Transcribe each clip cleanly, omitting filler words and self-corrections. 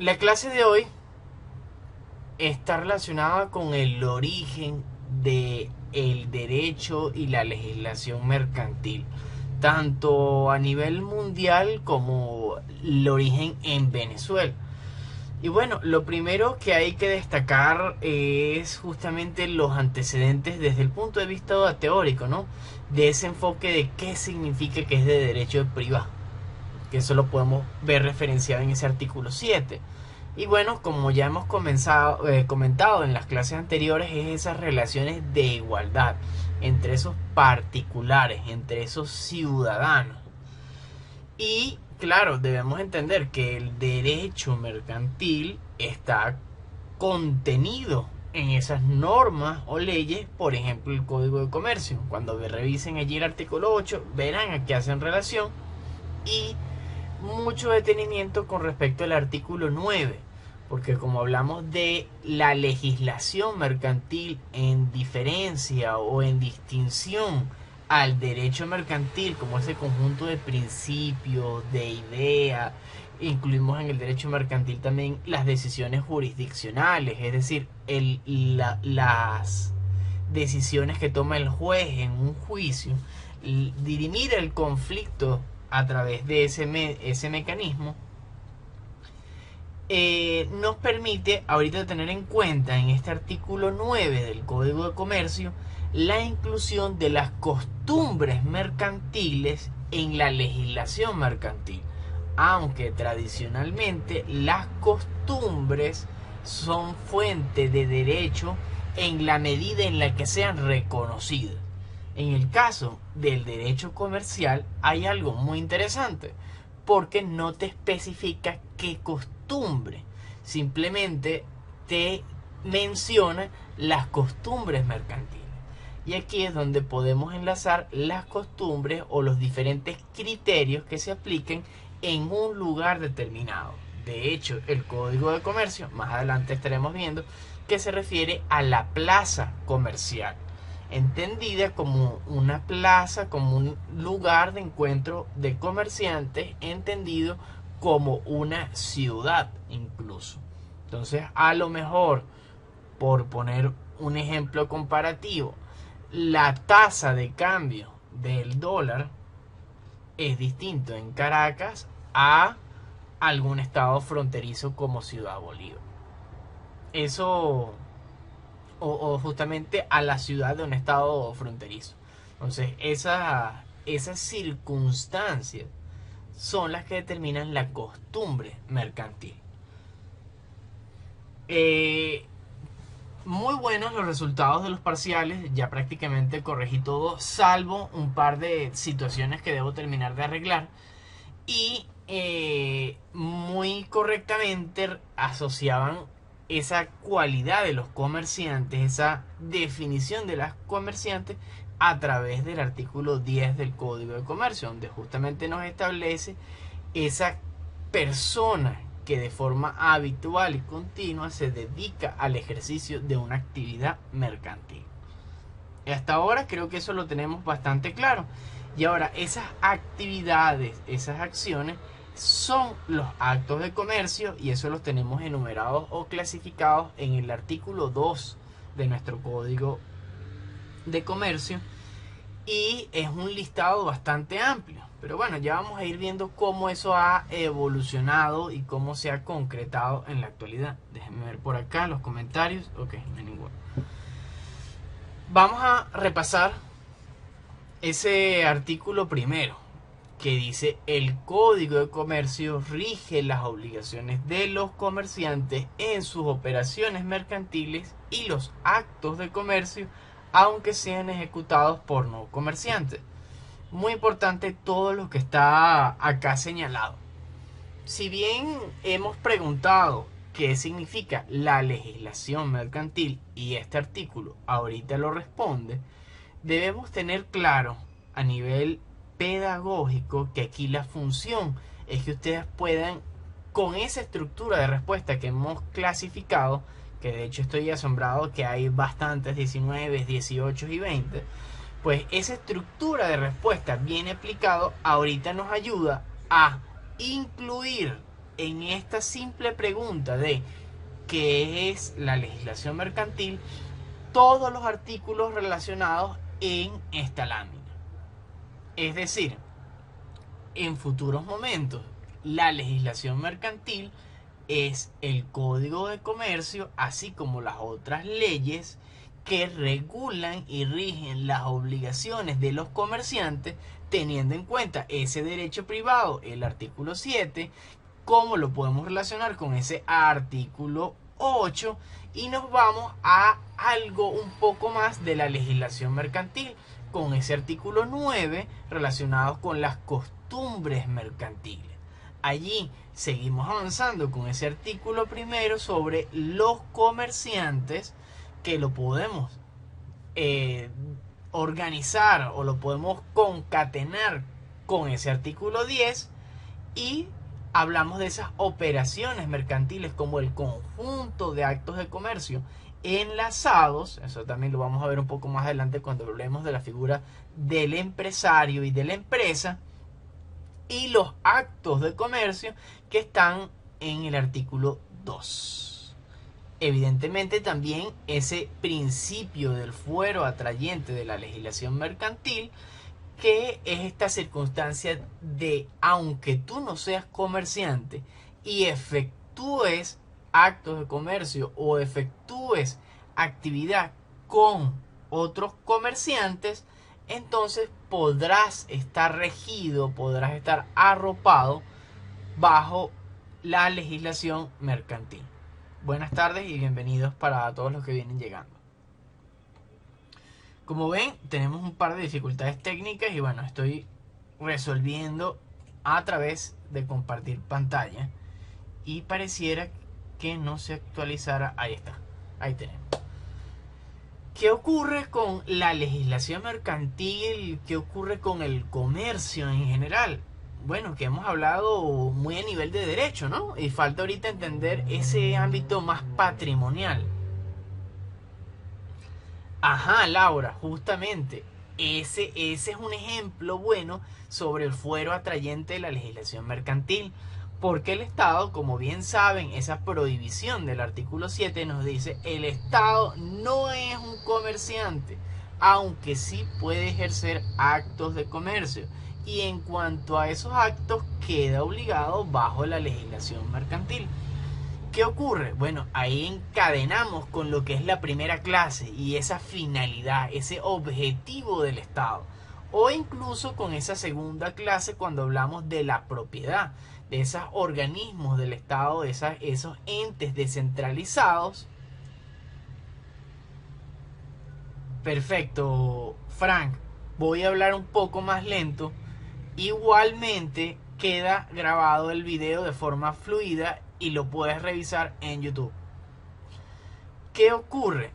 La clase de hoy está relacionada con el origen de el derecho y la legislación mercantil, tanto a nivel mundial como el origen en Venezuela. Y bueno, lo primero que hay que destacar es justamente los antecedentes desde el punto de vista teórico, ¿no? De ese enfoque de qué significa que es de derecho privado, que eso lo podemos ver referenciado en ese artículo 7. Y bueno, como ya hemos comentado en las clases anteriores, es esas relaciones de igualdad entre esos particulares, entre esos ciudadanos. Y claro, debemos entender que el derecho mercantil está contenido en esas normas o leyes, por ejemplo el Código de Comercio. Cuando revisen allí el artículo 8, verán a qué hacen relación y mucho detenimiento con respecto al artículo 9, porque como hablamos de la legislación mercantil en diferencia o en distinción al derecho mercantil como ese conjunto de principios, de ideas, incluimos en el derecho mercantil también las decisiones jurisdiccionales, es decir, las decisiones que toma el juez en un juicio, dirimir el conflicto a través de ese mecanismo, nos permite ahorita tener en cuenta en este artículo 9 del Código de Comercio la inclusión de las costumbres mercantiles en la legislación mercantil, aunque tradicionalmente las costumbres son fuente de derecho en la medida en la que sean reconocidas. En el caso del derecho comercial hay algo muy interesante, porque no te especifica qué costumbre, simplemente te menciona las costumbres mercantiles. Y aquí es donde podemos enlazar las costumbres o los diferentes criterios que se apliquen en un lugar determinado. De hecho, el Código de Comercio, más adelante estaremos viendo, que se refiere a la plaza comercial, entendida como una plaza, como un lugar de encuentro de comerciantes, entendido como una ciudad incluso. Entonces, a lo mejor, por poner un ejemplo comparativo, la tasa de cambio del dólar es distinto en Caracas a algún estado fronterizo como Ciudad Bolívar. Eso o justamente a la ciudad de un estado fronterizo. Entonces, esas circunstancias son las que determinan la costumbre mercantil. Eh, Muy buenos los resultados de los parciales, ya prácticamente corregí todo, salvo un par de situaciones que debo terminar de arreglar. Y muy correctamente asociaban esa cualidad de los comerciantes, esa definición de las comerciantes a través del artículo 10 del Código de Comercio, donde justamente nos establece esa persona que de forma habitual y continua se dedica al ejercicio de una actividad mercantil. Hasta ahora creo que eso lo tenemos bastante claro. Y ahora esas actividades, esas acciones son los actos de comercio, y eso los tenemos enumerados o clasificados en el artículo 2 de nuestro Código de Comercio, y es un listado bastante amplio. Pero bueno, ya vamos a ir viendo cómo eso ha evolucionado y cómo se ha concretado en la actualidad. Déjenme ver por acá los comentarios. Ok, no hay ninguno. Vamos a repasar ese artículo primero, que dice: el Código de Comercio rige las obligaciones de los comerciantes en sus operaciones mercantiles y los actos de comercio, aunque sean ejecutados por no comerciantes. Muy importante todo lo que está acá señalado. Si bien hemos preguntado qué significa la legislación mercantil y este artículo ahorita lo responde, debemos tener claro a nivel pedagógico que aquí la función es que ustedes puedan, con esa estructura de respuesta que hemos clasificado, que de hecho estoy asombrado que hay bastantes, 19, 18 y 20, pues esa estructura de respuesta bien aplicado ahorita nos ayuda a incluir en esta simple pregunta de ¿qué es la legislación mercantil? Todos los artículos relacionados en esta lámina. Es decir, en futuros momentos, la legislación mercantil es el Código de Comercio, así como las otras leyes que regulan y rigen las obligaciones de los comerciantes, teniendo en cuenta ese derecho privado, el artículo 7, cómo lo podemos relacionar con ese artículo 8, y nos vamos a algo un poco más de la legislación mercantil, con ese artículo 9 relacionado con las costumbres mercantiles. Allí seguimos avanzando con ese artículo primero sobre los comerciantes, que lo podemos organizar o lo podemos concatenar con ese artículo 10, y hablamos de esas operaciones mercantiles como el conjunto de actos de comercio enlazados. Eso también lo vamos a ver un poco más adelante cuando hablemos de la figura del empresario y de la empresa, y los actos de comercio que están en el artículo 2. Evidentemente también ese principio del fuero atrayente de la legislación mercantil, que es esta circunstancia de, aunque tú no seas comerciante y efectúes actos de comercio o efectúes actividad con otros comerciantes, entonces podrás estar regido, podrás estar arropado bajo la legislación mercantil. Buenas tardes y bienvenidos para todos los que vienen llegando. Como ven, tenemos un par de dificultades técnicas y bueno, estoy resolviendo a través de compartir pantalla y pareciera que no se actualizara. Ahí está, ahí tenemos. ¿Qué ocurre con la legislación mercantil? ¿Qué ocurre con el comercio en general? Bueno, que hemos hablado muy a nivel de derecho, ¿no? Y falta ahorita entender ese ámbito más patrimonial. Ajá, Laura, justamente. Ese es un ejemplo bueno sobre el fuero atrayente de la legislación mercantil. Porque el Estado, como bien saben, esa prohibición del artículo 7 nos dice: el Estado no es un comerciante, aunque sí puede ejercer actos de comercio. Y en cuanto a esos actos, queda obligado bajo la legislación mercantil. ¿Qué ocurre? Bueno, ahí encadenamos con lo que es la primera clase y esa finalidad, ese objetivo del Estado. O incluso con esa segunda clase cuando hablamos de la propiedad, de esos organismos del Estado, esos entes descentralizados. Perfecto, Frank. Voy a hablar un poco más lento. Igualmente queda grabado el video de forma fluida y lo puedes revisar en YouTube. ¿Qué ocurre?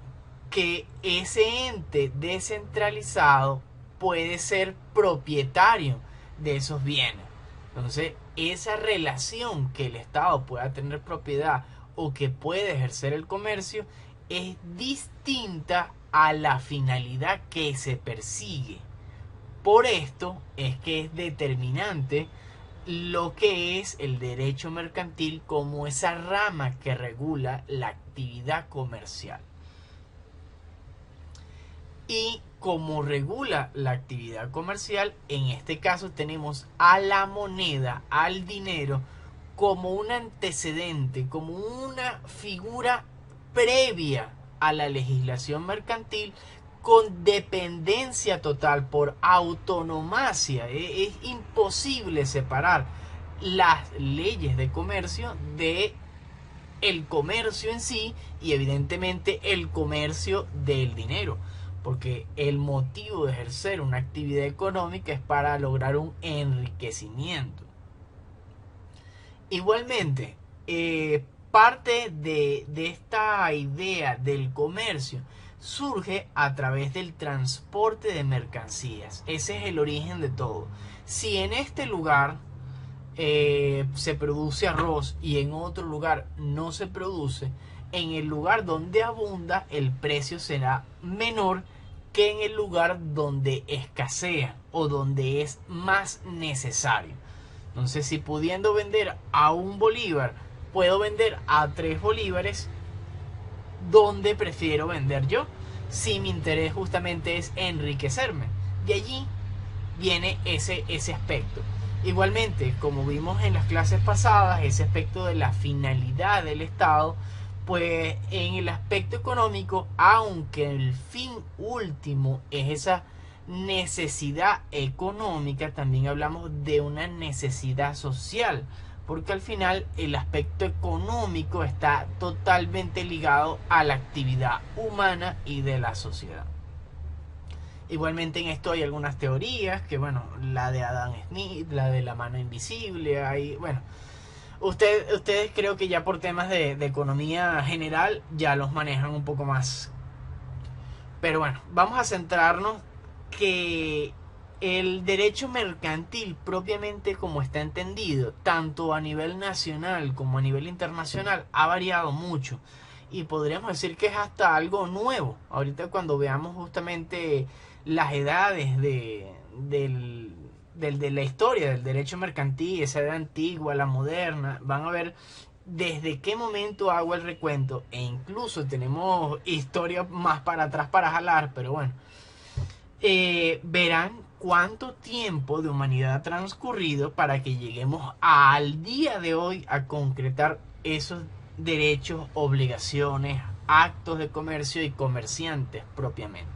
Que ese ente descentralizado puede ser propietario de esos bienes. Entonces, esa relación que el Estado pueda tener propiedad o que puede ejercer el comercio es distinta a la finalidad que se persigue. Por esto es que es determinante lo que es el derecho mercantil como esa rama que regula la actividad comercial. Y como regula la actividad comercial, en este caso tenemos a la moneda, al dinero, como un antecedente, como una figura previa a la legislación mercantil, con dependencia total, por autonomacia. Es imposible separar las leyes de comercio de el comercio en sí y evidentemente el comercio del dinero, porque el motivo de ejercer una actividad económica es para lograr un enriquecimiento. Igualmente, parte de esta idea del comercio surge a través del transporte de mercancías. Ese es el origen de todo. Si en este lugar se produce arroz y en otro lugar no se produce, en el lugar donde abunda el precio será menor que en el lugar donde escasea o donde es más necesario. Entonces, si pudiendo vender a 1 bolívar, puedo vender a 3 bolívares, ¿dónde prefiero vender yo? Si mi interés justamente es enriquecerme. De allí viene ese aspecto. Igualmente, como vimos en las clases pasadas, ese aspecto de la finalidad del Estado, pues en el aspecto económico, aunque el fin último es esa necesidad económica, también hablamos de una necesidad social, porque al final el aspecto económico está totalmente ligado a la actividad humana y de la sociedad. Igualmente en esto hay algunas teorías, que bueno, la de Adam Smith, la de la mano invisible, hay, bueno, ustedes creo que ya por temas de economía general ya los manejan un poco más. Pero bueno, vamos a centrarnos que el derecho mercantil propiamente como está entendido, tanto a nivel nacional como a nivel internacional, ha variado mucho. Y podríamos decir que es hasta algo nuevo. Ahorita cuando veamos justamente las edades de la historia del derecho mercantil, esa edad antigua, la moderna, van a ver desde qué momento hago el recuento. E incluso tenemos historia más para atrás para jalar, pero bueno. Verán cuánto tiempo de humanidad ha transcurrido para que lleguemos al día de hoy a concretar esos derechos, obligaciones, actos de comercio y comerciantes propiamente.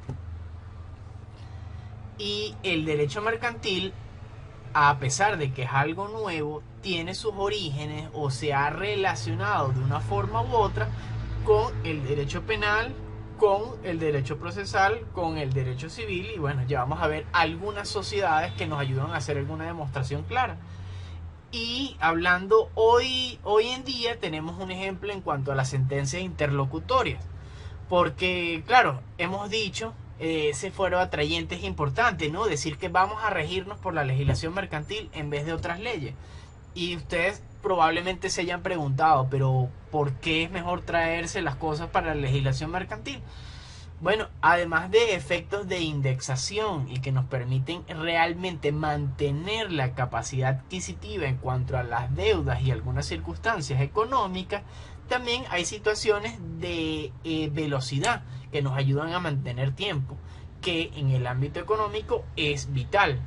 Y el derecho mercantil, a pesar de que es algo nuevo, tiene sus orígenes o se ha relacionado de una forma u otra con el derecho penal, con el derecho procesal, con el derecho civil, y bueno, ya vamos a ver algunas sociedades que nos ayudan a hacer alguna demostración clara. Y hablando hoy en día tenemos un ejemplo en cuanto a las sentencias interlocutorias, porque claro, hemos dicho, ese fuero atrayente es importante, ¿no? Decir que vamos a regirnos por la legislación mercantil en vez de otras leyes. Y ustedes probablemente se hayan preguntado, pero ¿por qué es mejor traerse las cosas para la legislación mercantil? Bueno, además de efectos de indexación y que nos permiten realmente mantener la capacidad adquisitiva en cuanto a las deudas y algunas circunstancias económicas, también hay situaciones de velocidad que nos ayudan a mantener tiempo, que en el ámbito económico es vital.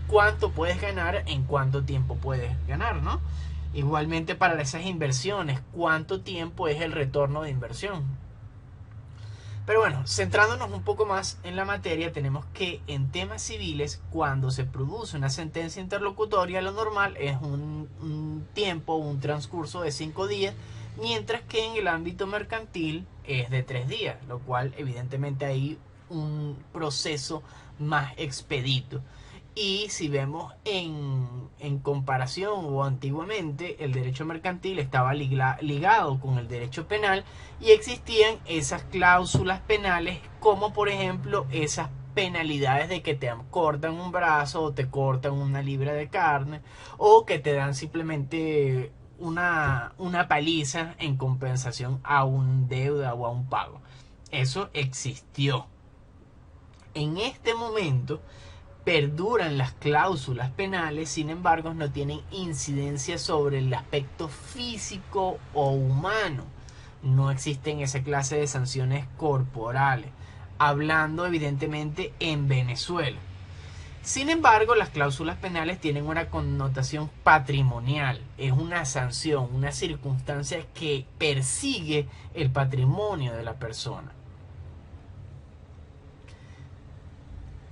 ¿Cuánto puedes ganar en cuánto tiempo puedes ganar, no? Igualmente para esas inversiones, ¿cuánto tiempo es el retorno de inversión? Pero bueno, centrándonos un poco más en la materia, tenemos que en temas civiles, cuando se produce una sentencia interlocutoria, lo normal es un tiempo, un transcurso de 5 días, mientras que en el ámbito mercantil es de 3 días, lo cual evidentemente hay un proceso más expedito. Y si vemos en comparación o antiguamente, el derecho mercantil estaba ligado con el derecho penal y existían esas cláusulas penales, como por ejemplo esas penalidades de que te cortan un brazo o te cortan una libra de carne, o que te dan simplemente una paliza en compensación a una deuda o a un pago. Eso existió. En este momento perduran las cláusulas penales, sin embargo no tienen incidencia sobre el aspecto físico o humano. No existen esa clase de sanciones corporales, hablando evidentemente en Venezuela. Sin embargo, las cláusulas penales tienen una connotación patrimonial. Es una sanción, una circunstancia que persigue el patrimonio de la persona.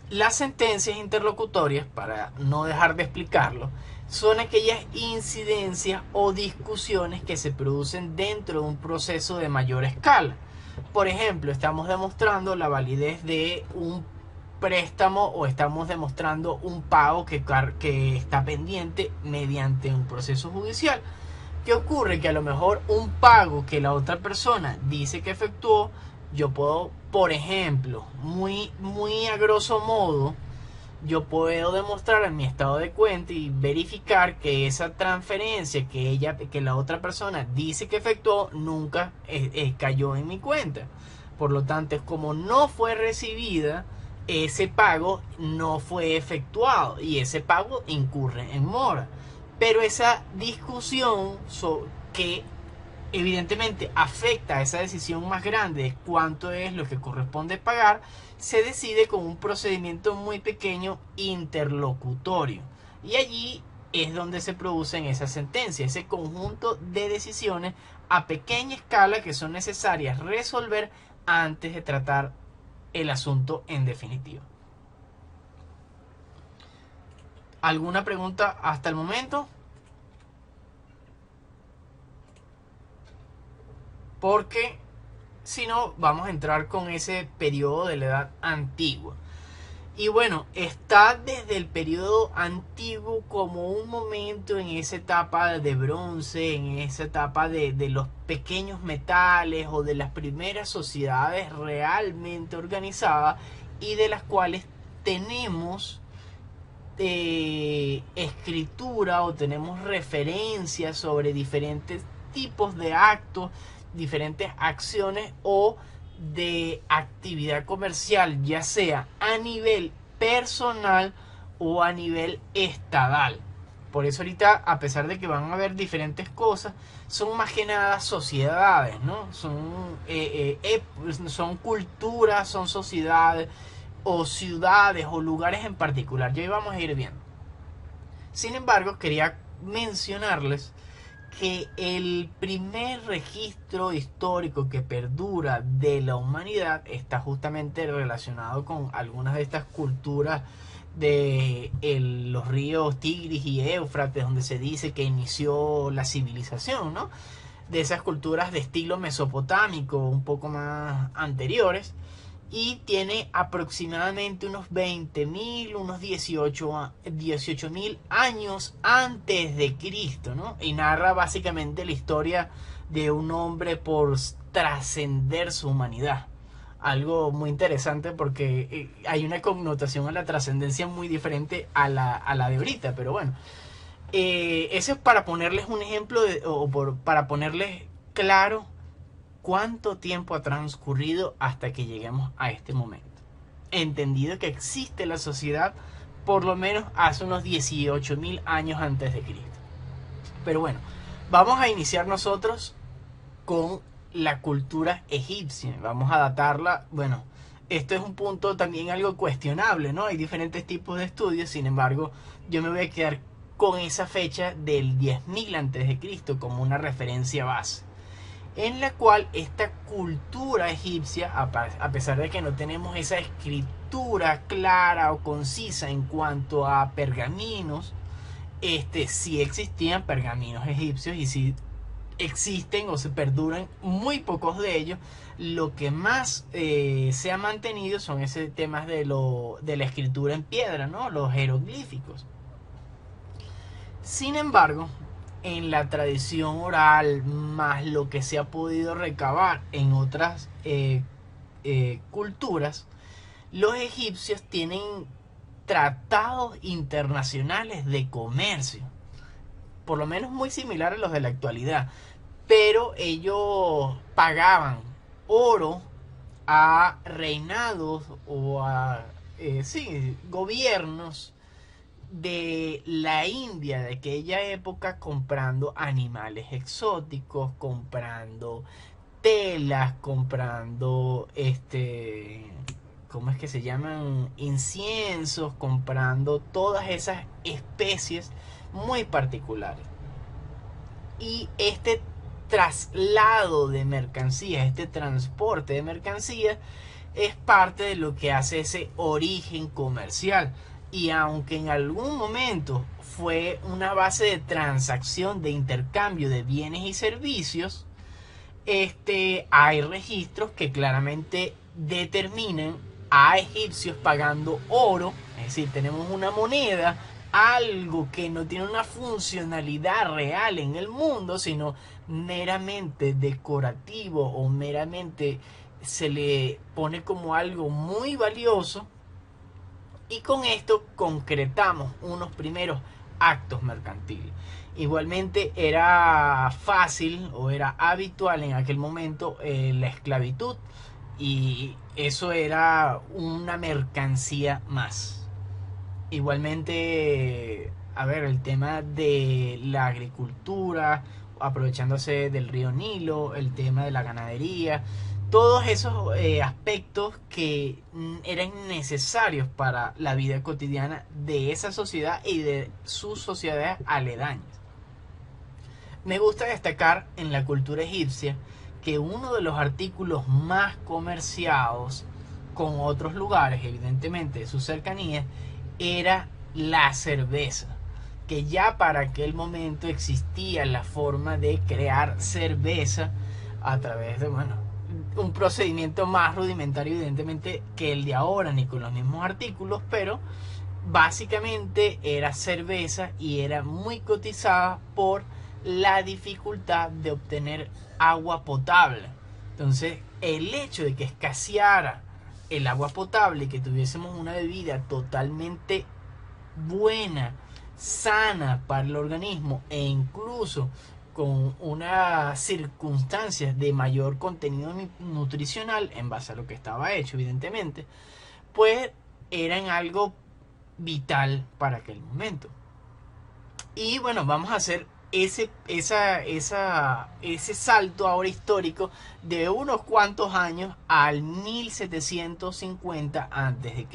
Las sentencias interlocutorias, para no dejar de explicarlo, son aquellas incidencias o discusiones que se producen dentro de un proceso de mayor escala. Por ejemplo, estamos demostrando la validez de un préstamo o estamos demostrando un pago que está pendiente mediante un proceso judicial. ¿Qué ocurre? Que a lo mejor un pago que la otra persona dice que efectuó, yo puedo, por ejemplo, muy a grosso modo, yo puedo demostrar en mi estado de cuenta y verificar que esa transferencia que la otra persona dice que efectuó nunca cayó en mi cuenta. Por lo tanto, como no fue recibida, ese pago no fue efectuado y ese pago incurre en mora. Pero esa discusión que evidentemente afecta a esa decisión más grande de cuánto es lo que corresponde pagar, se decide con un procedimiento muy pequeño interlocutorio. Y allí es donde se producen esas sentencias, ese conjunto de decisiones a pequeña escala que son necesarias resolver antes de tratar el asunto en definitiva. ¿Alguna pregunta hasta el momento? Porque si no, vamos a entrar con ese periodo de la edad antigua. Y bueno, está desde el periodo antiguo como un momento en esa etapa de bronce, en esa etapa de los pequeños metales o de las primeras sociedades realmente organizadas y de las cuales tenemos escritura o tenemos referencias sobre diferentes tipos de actos, diferentes acciones o de actividad comercial, ya sea a nivel personal o a nivel estadal. Por eso ahorita, a pesar de que van a haber diferentes cosas, son más que nada sociedades, ¿no? Son culturas, son sociedades o ciudades o lugares en particular. Ya vamos a ir viendo. Sin embargo, quería mencionarles que el primer registro histórico que perdura de la humanidad está justamente relacionado con algunas de estas culturas de los ríos Tigris y Éufrates, donde se dice que inició la civilización, ¿no? De esas culturas de estilo mesopotámico, un poco más anteriores, y tiene aproximadamente unos 20.000, unos 18.000 años antes de Cristo, ¿no? Y narra básicamente la historia de un hombre por trascender su humanidad. Algo muy interesante porque hay una connotación a la trascendencia muy diferente a la de ahorita, pero bueno. Eso es para ponerles un ejemplo para ponerles claro cuánto tiempo ha transcurrido hasta que lleguemos a este momento. Entendido que existe la sociedad por lo menos hace unos 18.000 años antes de Cristo. Pero bueno, vamos a iniciar nosotros con la cultura egipcia. Vamos a datarla, bueno, esto es un punto también algo cuestionable, ¿no? Hay diferentes tipos de estudios, sin embargo, yo me voy a quedar con esa fecha del 10.000 antes de Cristo como una referencia base, en la cual esta cultura egipcia, a pesar de que no tenemos esa escritura clara o concisa en cuanto a pergaminos, sí existían pergaminos egipcios y sí existen o se perduran muy pocos de ellos. Lo que más se ha mantenido son esos temas de la escritura en piedra, ¿no? Los jeroglíficos. Sin embargo, en la tradición oral, más lo que se ha podido recabar en otras culturas, los egipcios tienen tratados internacionales de comercio, por lo menos muy similares a los de la actualidad, pero ellos pagaban oro a reinados o a gobiernos de la India de aquella época, comprando animales exóticos, comprando telas, comprando ¿cómo es que se llaman? Inciensos, comprando todas esas especies muy particulares. Y este traslado de mercancías, este transporte de mercancías, es parte de lo que hace ese origen comercial. Y aunque en algún momento fue una base de transacción, de intercambio de bienes y servicios, hay registros que claramente determinan a egipcios pagando oro. Es decir, tenemos una moneda, algo que no tiene una funcionalidad real en el mundo, sino meramente decorativo o meramente se le pone como algo muy valioso, y con esto concretamos unos primeros actos mercantiles. Igualmente era fácil o era habitual en aquel momento la esclavitud. y eso era una mercancía más. Igualmente, a ver, el tema de la agricultura, aprovechándose del río Nilo, el tema de la ganadería, todos esos aspectos que eran necesarios para la vida cotidiana de esa sociedad y de sus sociedades aledañas. Me gusta destacar en la cultura egipcia que uno de los artículos más comerciados con otros lugares, evidentemente de sus cercanías, era la cerveza, que ya para aquel momento existía la forma de crear cerveza a través de, bueno, un procedimiento más rudimentario evidentemente que el de ahora, ni con los mismos artículos, pero básicamente era cerveza y era muy cotizada por la dificultad de obtener agua potable. Entonces, el hecho de que escaseara el agua potable y que tuviésemos una bebida totalmente buena, sana para el organismo e incluso con unas circunstancias de mayor contenido nutricional en base a lo que estaba hecho, evidentemente, pues eran algo vital para aquel momento. Y bueno, vamos a hacer ese salto ahora histórico de unos cuantos años al 1750 a.C.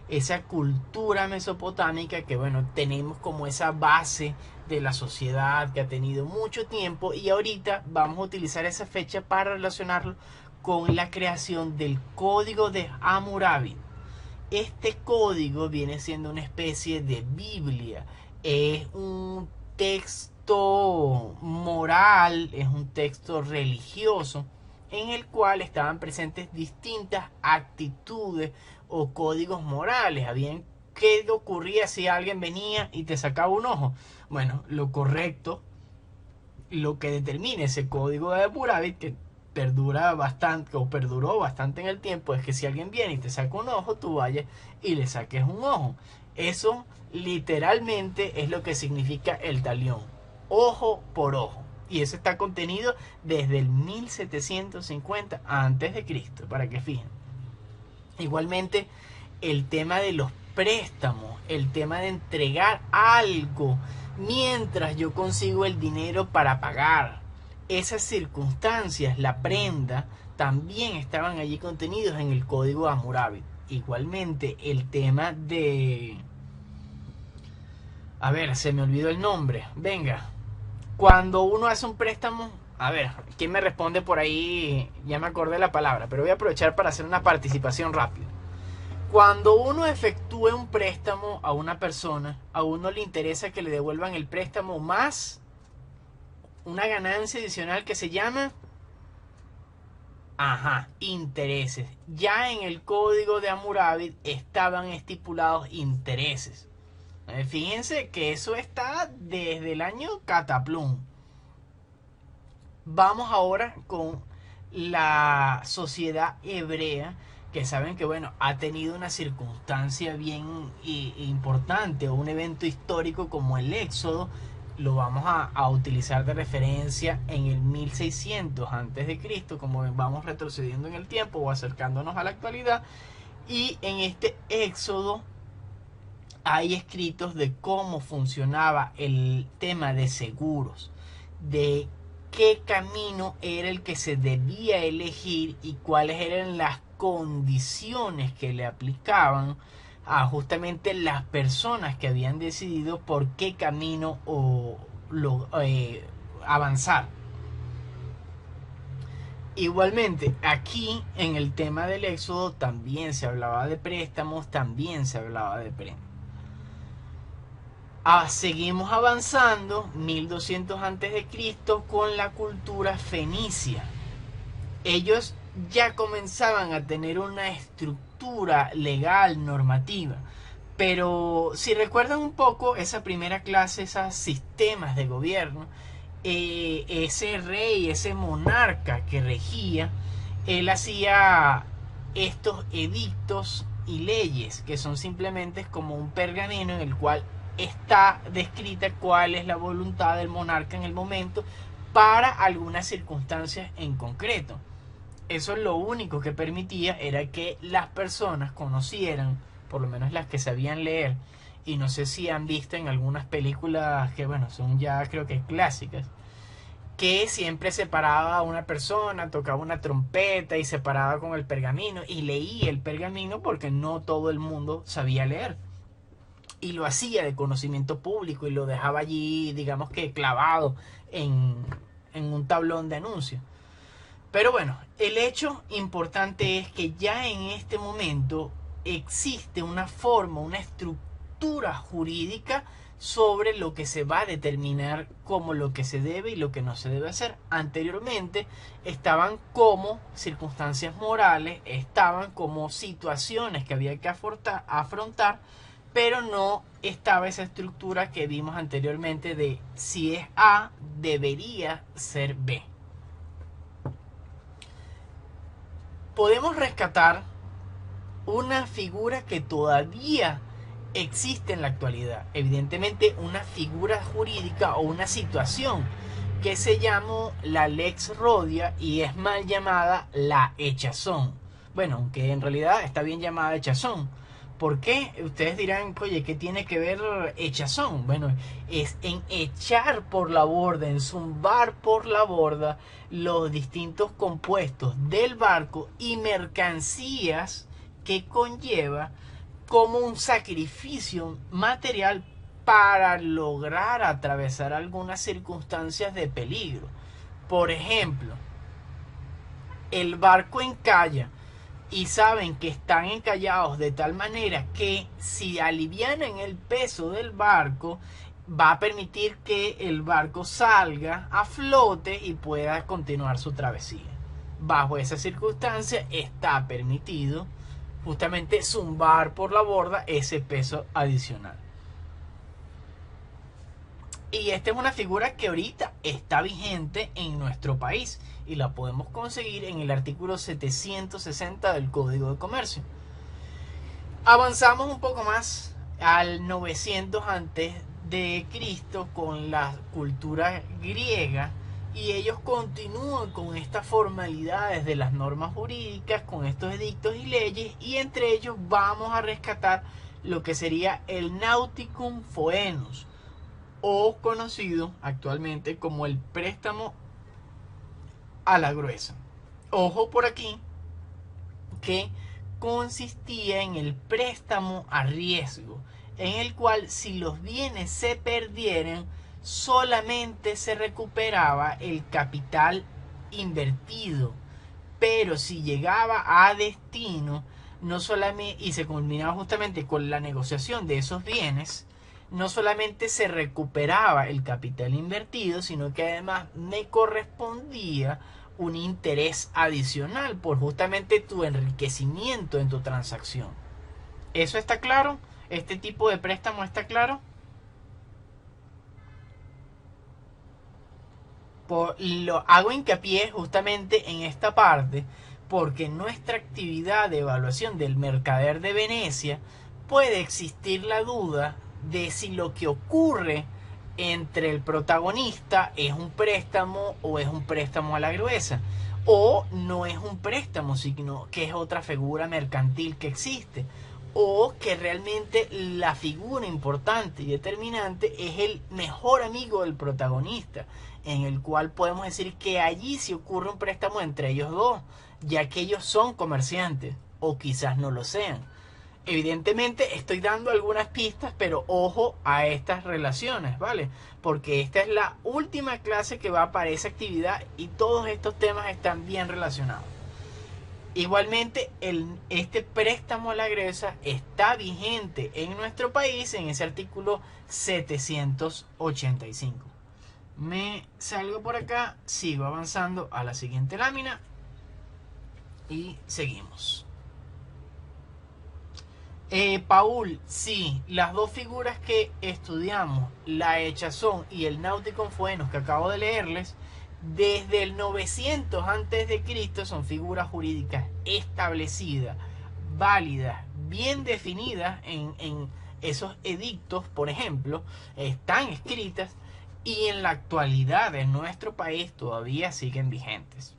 Esa cultura mesopotámica que, bueno, tenemos como esa base de la sociedad que ha tenido mucho tiempo, y ahorita vamos a utilizar esa fecha para relacionarlo con la creación del Código de Hammurabi. Este código viene siendo una especie de Biblia, es un texto moral, es un texto religioso en el cual estaban presentes distintas actitudes o códigos morales. ¿Qué ocurría si alguien venía y te sacaba un ojo? Bueno, lo correcto, lo que determina ese código de Hammurabi, que perdura bastante o perduró bastante en el tiempo, es que si alguien viene y te saca un ojo, tú vayas y le saques un ojo. Eso literalmente es lo que significa el talión, ojo por ojo, y eso está contenido desde el 1750 a.C., para que fijen. Igualmente, el tema de los préstamos, el tema de entregar algo mientras yo consigo el dinero para pagar, esas circunstancias, la prenda, también estaban allí contenidos en el Código de Hammurabi. Igualmente, el tema de... A ver, se me olvidó el nombre. Venga, cuando uno hace un préstamo... A ver, ¿quién me responde por ahí? Ya me acordé la palabra, pero voy a aprovechar para hacer una participación rápida. Cuando uno efectúe un préstamo a una persona, a uno le interesa que le devuelvan el préstamo más una ganancia adicional que se llama intereses. Ya en el Código de Hammurabi estaban estipulados intereses. Fíjense que eso está desde el año Cataplum. Vamos ahora con la sociedad hebrea, que saben que, bueno, ha tenido una circunstancia bien importante, o un evento histórico como el Éxodo. Lo vamos a utilizar de referencia en el 1600 a.C., como vamos retrocediendo en el tiempo o acercándonos a la actualidad. Y en este Éxodo hay escritos de cómo funcionaba el tema de seguros, de qué camino era el que se debía elegir y cuáles eran las condiciones que le aplicaban a justamente las personas que habían decidido por qué camino avanzar. Igualmente, aquí en el tema del Éxodo también se hablaba de préstamos, también se hablaba de premios. Seguimos avanzando, 1200 a.C., con la cultura fenicia. Ellos ya comenzaban a tener una estructura legal, normativa. Pero si recuerdan un poco esa primera clase, esos sistemas de gobierno, ese rey, ese monarca que regía, él hacía estos edictos y leyes que son simplemente como un pergamino en el cual está descrita cuál es la voluntad del monarca en el momento para algunas circunstancias en concreto. eso lo único que permitía era que las personas conocieran, por lo menos las que sabían leer, y no sé si han visto en algunas películas que, bueno, son ya creo que clásicas, que siempre se paraba una persona, tocaba una trompeta y se paraba con el pergamino y leía el pergamino porque no todo el mundo sabía leer. Y lo hacía de conocimiento público y lo dejaba allí, digamos que clavado en, en un tablón de anuncios. Pero bueno, el hecho importante es que ya en este momento existe una forma, una estructura jurídica sobre lo que se va a determinar como lo que se debe y lo que no se debe hacer. Anteriormente estaban como circunstancias morales, estaban como situaciones que había que afrontar, pero no estaba esa estructura que vimos anteriormente de si es A, debería ser B. Podemos rescatar una figura que todavía existe en la actualidad, evidentemente una figura jurídica o una situación que se llama la Lex Rodia y es mal llamada la echazón. Bueno, aunque en realidad está bien llamada echazón. ¿Por qué? Ustedes dirán, oye, ¿qué tiene que ver echazón? Bueno, es en echar por la borda, en zumbar por la borda los distintos compuestos del barco y mercancías que conlleva como un sacrificio material para lograr atravesar algunas circunstancias de peligro. Por ejemplo, el barco encalla y saben que están encallados de tal manera que si alivianan el peso del barco va a permitir que el barco salga a flote y pueda continuar su travesía. Bajo esa circunstancia está permitido justamente zumbar por la borda ese peso adicional. Y esta es una figura que ahorita está vigente en nuestro país y la podemos conseguir en el artículo 760 del Código de Comercio. Avanzamos un poco más al 900 antes de Cristo con la cultura griega y ellos continúan con estas formalidades de las normas jurídicas, con estos edictos y leyes, y entre ellos vamos a rescatar lo que sería el Nauticum Foenus, o conocido actualmente como el préstamo a la gruesa. Ojo por aquí que consistía en el préstamo a riesgo, en el cual si los bienes se perdieran, solamente se recuperaba el capital invertido, pero si llegaba a destino, no solamente, y se culminaba justamente con la negociación de esos bienes, no solamente se recuperaba el capital invertido, sino que además me correspondía un interés adicional por justamente tu enriquecimiento en tu transacción. ¿Eso está claro? ¿Este tipo de préstamo está claro? Lo hago hincapié justamente en esta parte porque nuestra actividad de evaluación del mercader de Venecia puede existir la duda de si lo que ocurre entre el protagonista es un préstamo o es un préstamo a la gruesa, o no es un préstamo, sino que es otra figura mercantil que existe, o que realmente la figura importante y determinante es el mejor amigo del protagonista, en el cual podemos decir que allí sí ocurre un préstamo entre ellos dos, ya que ellos son comerciantes, o quizás no lo sean. Evidentemente estoy dando algunas pistas, pero ojo a estas relaciones, ¿vale? Porque esta es la última clase que va para esa actividad y todos estos temas están bien relacionados. Igualmente, este préstamo a la gruesa está vigente en nuestro país en ese artículo 785. Me salgo por acá, sigo avanzando a la siguiente lámina y seguimos. Paul, sí, las dos figuras que estudiamos, la echazón y el Nauticum Foenus que acabo de leerles, desde el 900 antes de Cristo son figuras jurídicas establecidas, válidas, bien definidas en esos edictos, por ejemplo, están escritas y en la actualidad en nuestro país todavía siguen vigentes.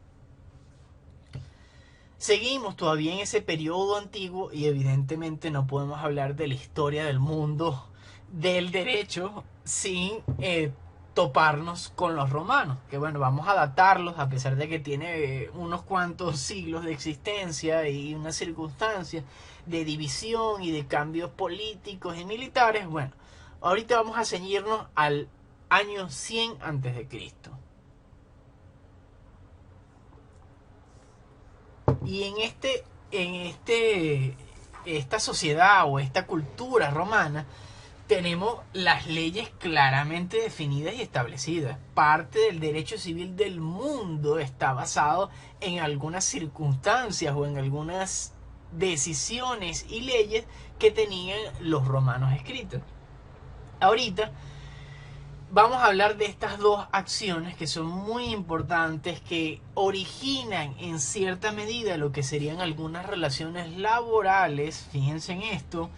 Seguimos todavía en ese periodo antiguo y evidentemente no podemos hablar de la historia del mundo del derecho sin toparnos con los romanos, que bueno, vamos a datarlos a pesar de que tiene unos cuantos siglos de existencia y unas circunstancias de división y de cambios políticos y militares. Bueno, ahorita vamos a ceñirnos al año 100 antes de Cristo. Y esta sociedad o esta cultura romana tenemos las leyes claramente definidas y establecidas. Parte del derecho civil del mundo está basado en algunas circunstancias o en algunas decisiones y leyes que tenían los romanos escritas. Ahorita vamos a hablar de estas dos acciones que son muy importantes, que originan en cierta medida lo que serían algunas relaciones laborales, fíjense en esto,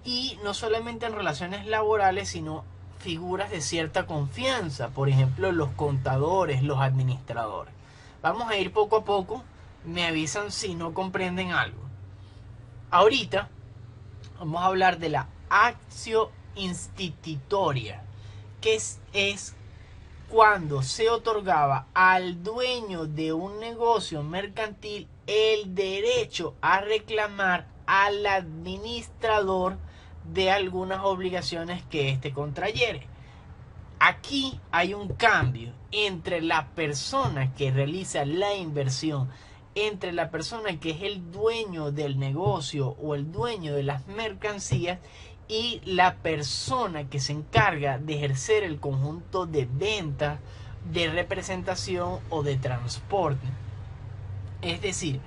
y no solamente en relaciones laborales, sino figuras de cierta confianza, por ejemplo los contadores, los administradores. Vamos a ir poco a poco, me avisan si no comprenden algo. Ahorita vamos a hablar de la actio institutoria, que es cuando se otorgaba al dueño de un negocio mercantil el derecho a reclamar al administrador de algunas obligaciones que éste contrayere. Aquí hay un cambio entre la persona que realiza la inversión, entre la persona que es el dueño del negocio o el dueño de las mercancías, y la persona que se encarga de ejercer el conjunto de ventas, de representación o de transporte. Es decir,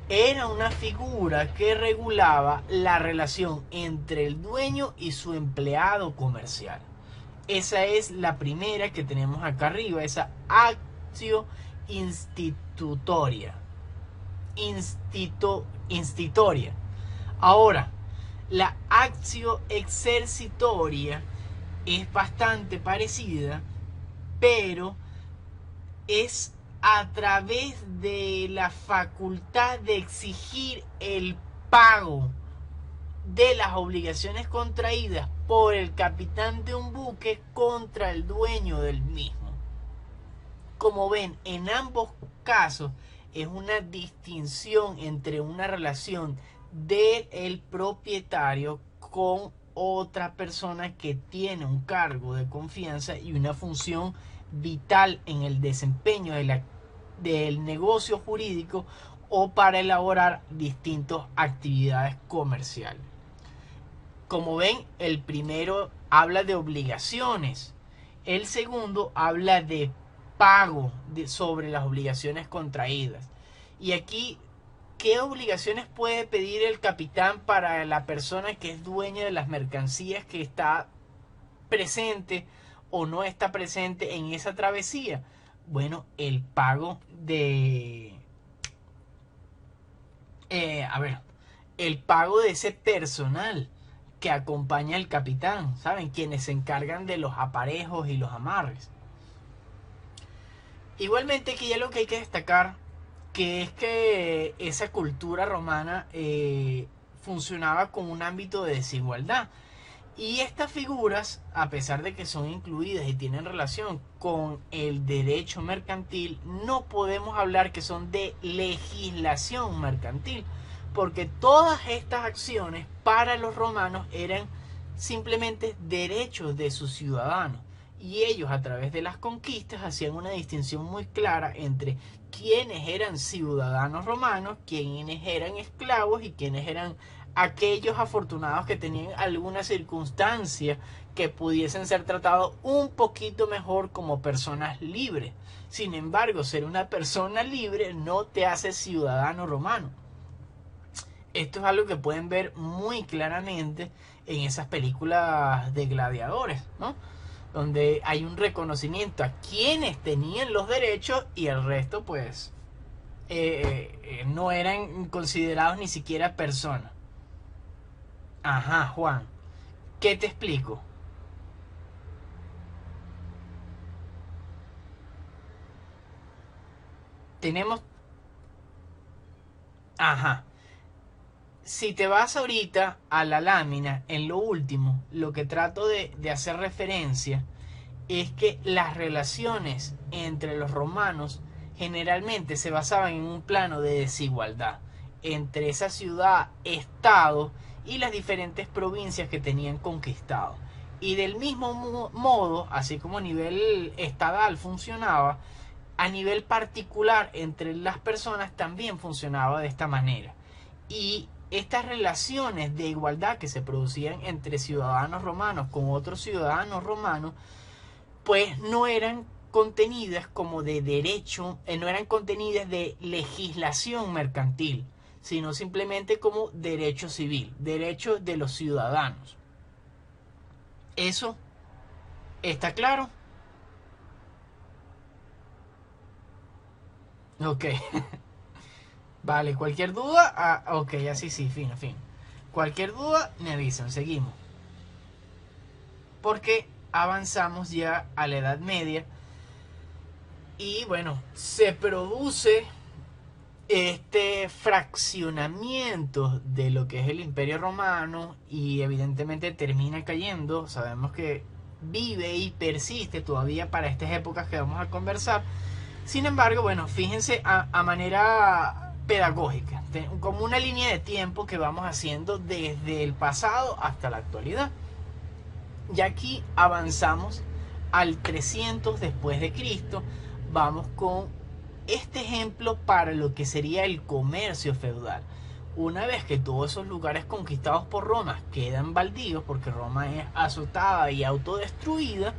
era una figura que regulaba la relación entre el dueño y su empleado comercial. Esa es la primera que tenemos acá arriba, esa actio institutoria. Institutoria. Ahora, la actio exercitoria es bastante parecida, pero es a través de la facultad de exigir el pago de las obligaciones contraídas por el capitán de un buque contra el dueño del mismo. Como ven, en ambos casos es una distinción entre una relación del propietario con otra persona que tiene un cargo de confianza y una función vital en el desempeño del negocio jurídico o para elaborar distintas actividades comerciales. Como ven, el primero habla de obligaciones, el segundo habla de pago sobre las obligaciones contraídas. Y aquí, ¿qué obligaciones puede pedir el capitán para la persona que es dueña de las mercancías que está presente o no está presente en esa travesía? Bueno, el pago de... el pago de ese personal que acompaña al capitán, ¿saben? Quienes se encargan de los aparejos y los amarres. Igualmente aquí ya lo que hay que destacar, que es que esa cultura romana funcionaba con un ámbito de desigualdad. Y estas figuras, a pesar de que son incluidas y tienen relación con el derecho mercantil, no podemos hablar que son de legislación mercantil, porque todas estas acciones para los romanos eran simplemente derechos de sus ciudadanos. Y ellos, a través de las conquistas, hacían una distinción muy clara entre quienes eran ciudadanos romanos, quienes eran esclavos y quienes eran aquellos afortunados que tenían alguna circunstancia que pudiesen ser tratados un poquito mejor como personas libres. Sin embargo, ser una persona libre no te hace ciudadano romano. Esto es algo que pueden ver muy claramente en esas películas de gladiadores, ¿no? Donde hay un reconocimiento a quienes tenían los derechos y el resto pues no eran considerados ni siquiera personas. Ajá, Juan, ¿qué te explico? Tenemos, Ajá. Si te vas ahorita a la lámina, en lo último, lo que trato de hacer referencia es que las relaciones entre los romanos generalmente se basaban en un plano de desigualdad entre esa ciudad-estado y las diferentes provincias que tenían conquistado. Y del mismo modo, así como a nivel estadal funcionaba, a nivel particular entre las personas también funcionaba de esta manera. Y estas relaciones de igualdad que se producían entre ciudadanos romanos con otros ciudadanos romanos, pues no eran contenidas como de derecho, no eran contenidas de legislación mercantil, sino simplemente como derecho civil, derecho de los ciudadanos. ¿Eso está claro? Ok. Vale, cualquier duda, ok, así sí, fin. Cualquier duda, me avisan, seguimos. Porque avanzamos ya a la Edad Media y bueno, se produce este fraccionamiento de lo que es el Imperio Romano y evidentemente termina cayendo. Sabemos que vive y persiste todavía para estas épocas que vamos a conversar. Sin embargo, bueno, fíjense a manera pedagógica, como una línea de tiempo que vamos haciendo desde el pasado hasta la actualidad. Y aquí avanzamos al 300 después de Cristo. Vamos con este ejemplo para lo que sería el comercio feudal. Una vez que todos esos lugares conquistados por Roma quedan baldíos porque Roma es azotada y autodestruida,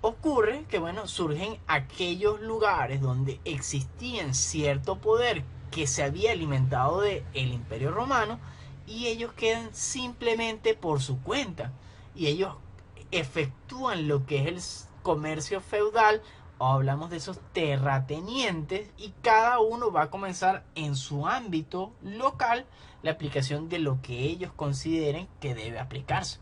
ocurre que bueno, surgen aquellos lugares donde existían cierto poder que se había alimentado del Imperio Romano y ellos quedan simplemente por su cuenta y ellos efectúan lo que es el comercio feudal, o hablamos de esos terratenientes, y cada uno va a comenzar en su ámbito local la aplicación de lo que ellos consideren que debe aplicarse.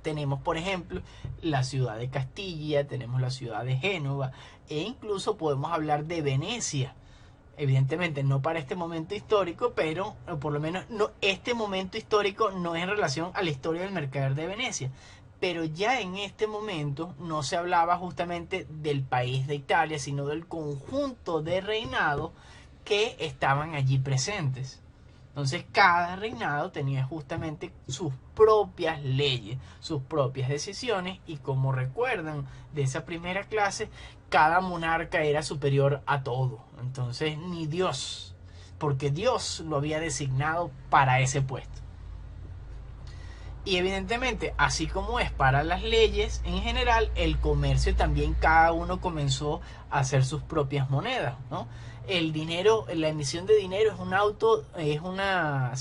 Tenemos, por ejemplo, la ciudad de Castilla, tenemos la ciudad de Génova e incluso podemos hablar de Venecia. Evidentemente no para este momento histórico, pero por lo menos no, este momento histórico no es en relación a la historia del mercader de Venecia. Pero ya en este momento no se hablaba justamente del país de Italia, sino del conjunto de reinados que estaban allí presentes. Entonces cada reinado tenía justamente sus propias leyes, sus propias decisiones, y como recuerdan de esa primera clase, cada monarca era superior a todo. Entonces ni Dios, porque Dios lo había designado para ese puesto. Y evidentemente, así como es para las leyes en general, el comercio también cada uno comenzó a hacer sus propias monedas, ¿no? El dinero, la emisión de dinero es una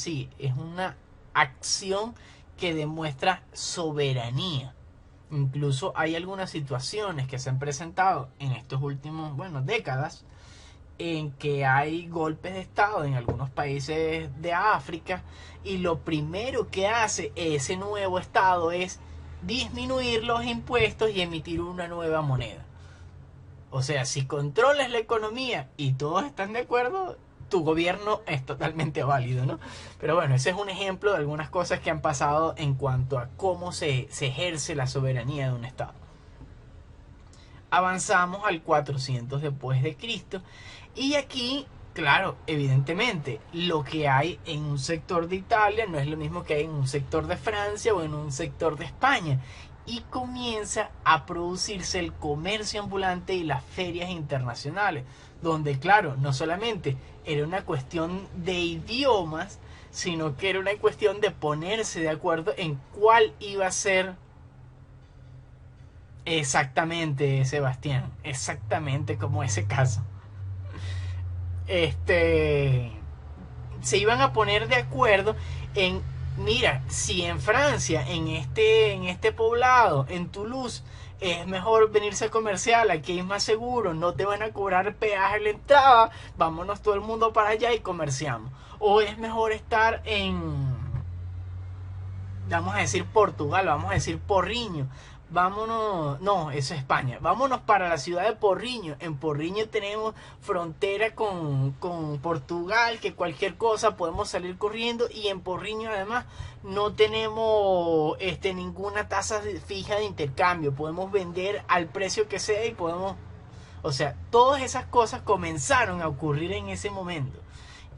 acción que demuestra soberanía. Incluso hay algunas situaciones que se han presentado en estos últimos, décadas, en que hay golpes de estado en algunos países de África, y lo primero que hace ese nuevo estado es disminuir los impuestos y emitir una nueva moneda. O sea, si controlas la economía y todos están de acuerdo, tu gobierno es totalmente válido, ¿no? Pero bueno, ese es un ejemplo de algunas cosas que han pasado en cuanto a cómo se ejerce la soberanía de un estado. Avanzamos al 400 después de Cristo y aquí, claro, evidentemente lo que hay en un sector de Italia no es lo mismo que hay en un sector de Francia o en un sector de España, y comienza a producirse el comercio ambulante y las ferias internacionales, donde claro, no solamente era una cuestión de idiomas, sino que era una cuestión de ponerse de acuerdo en cuál iba a ser. Exactamente, Sebastián, exactamente como ese caso. Se iban a poner de acuerdo en, mira, si en Francia, en este poblado, en Toulouse, es mejor venirse a comercial, aquí es más seguro, no te van a cobrar peaje en la entrada, vámonos todo el mundo para allá y comerciamos. O es mejor estar vamos a decir Portugal, vamos a decir Porriño, vámonos, no, eso es España, vámonos para la ciudad de Porriño. En Porriño tenemos frontera con Portugal, que cualquier cosa podemos salir corriendo, y en Porriño además no tenemos ninguna tasa fija de intercambio, podemos vender al precio que sea y podemos, o sea, todas esas cosas comenzaron a ocurrir en ese momento.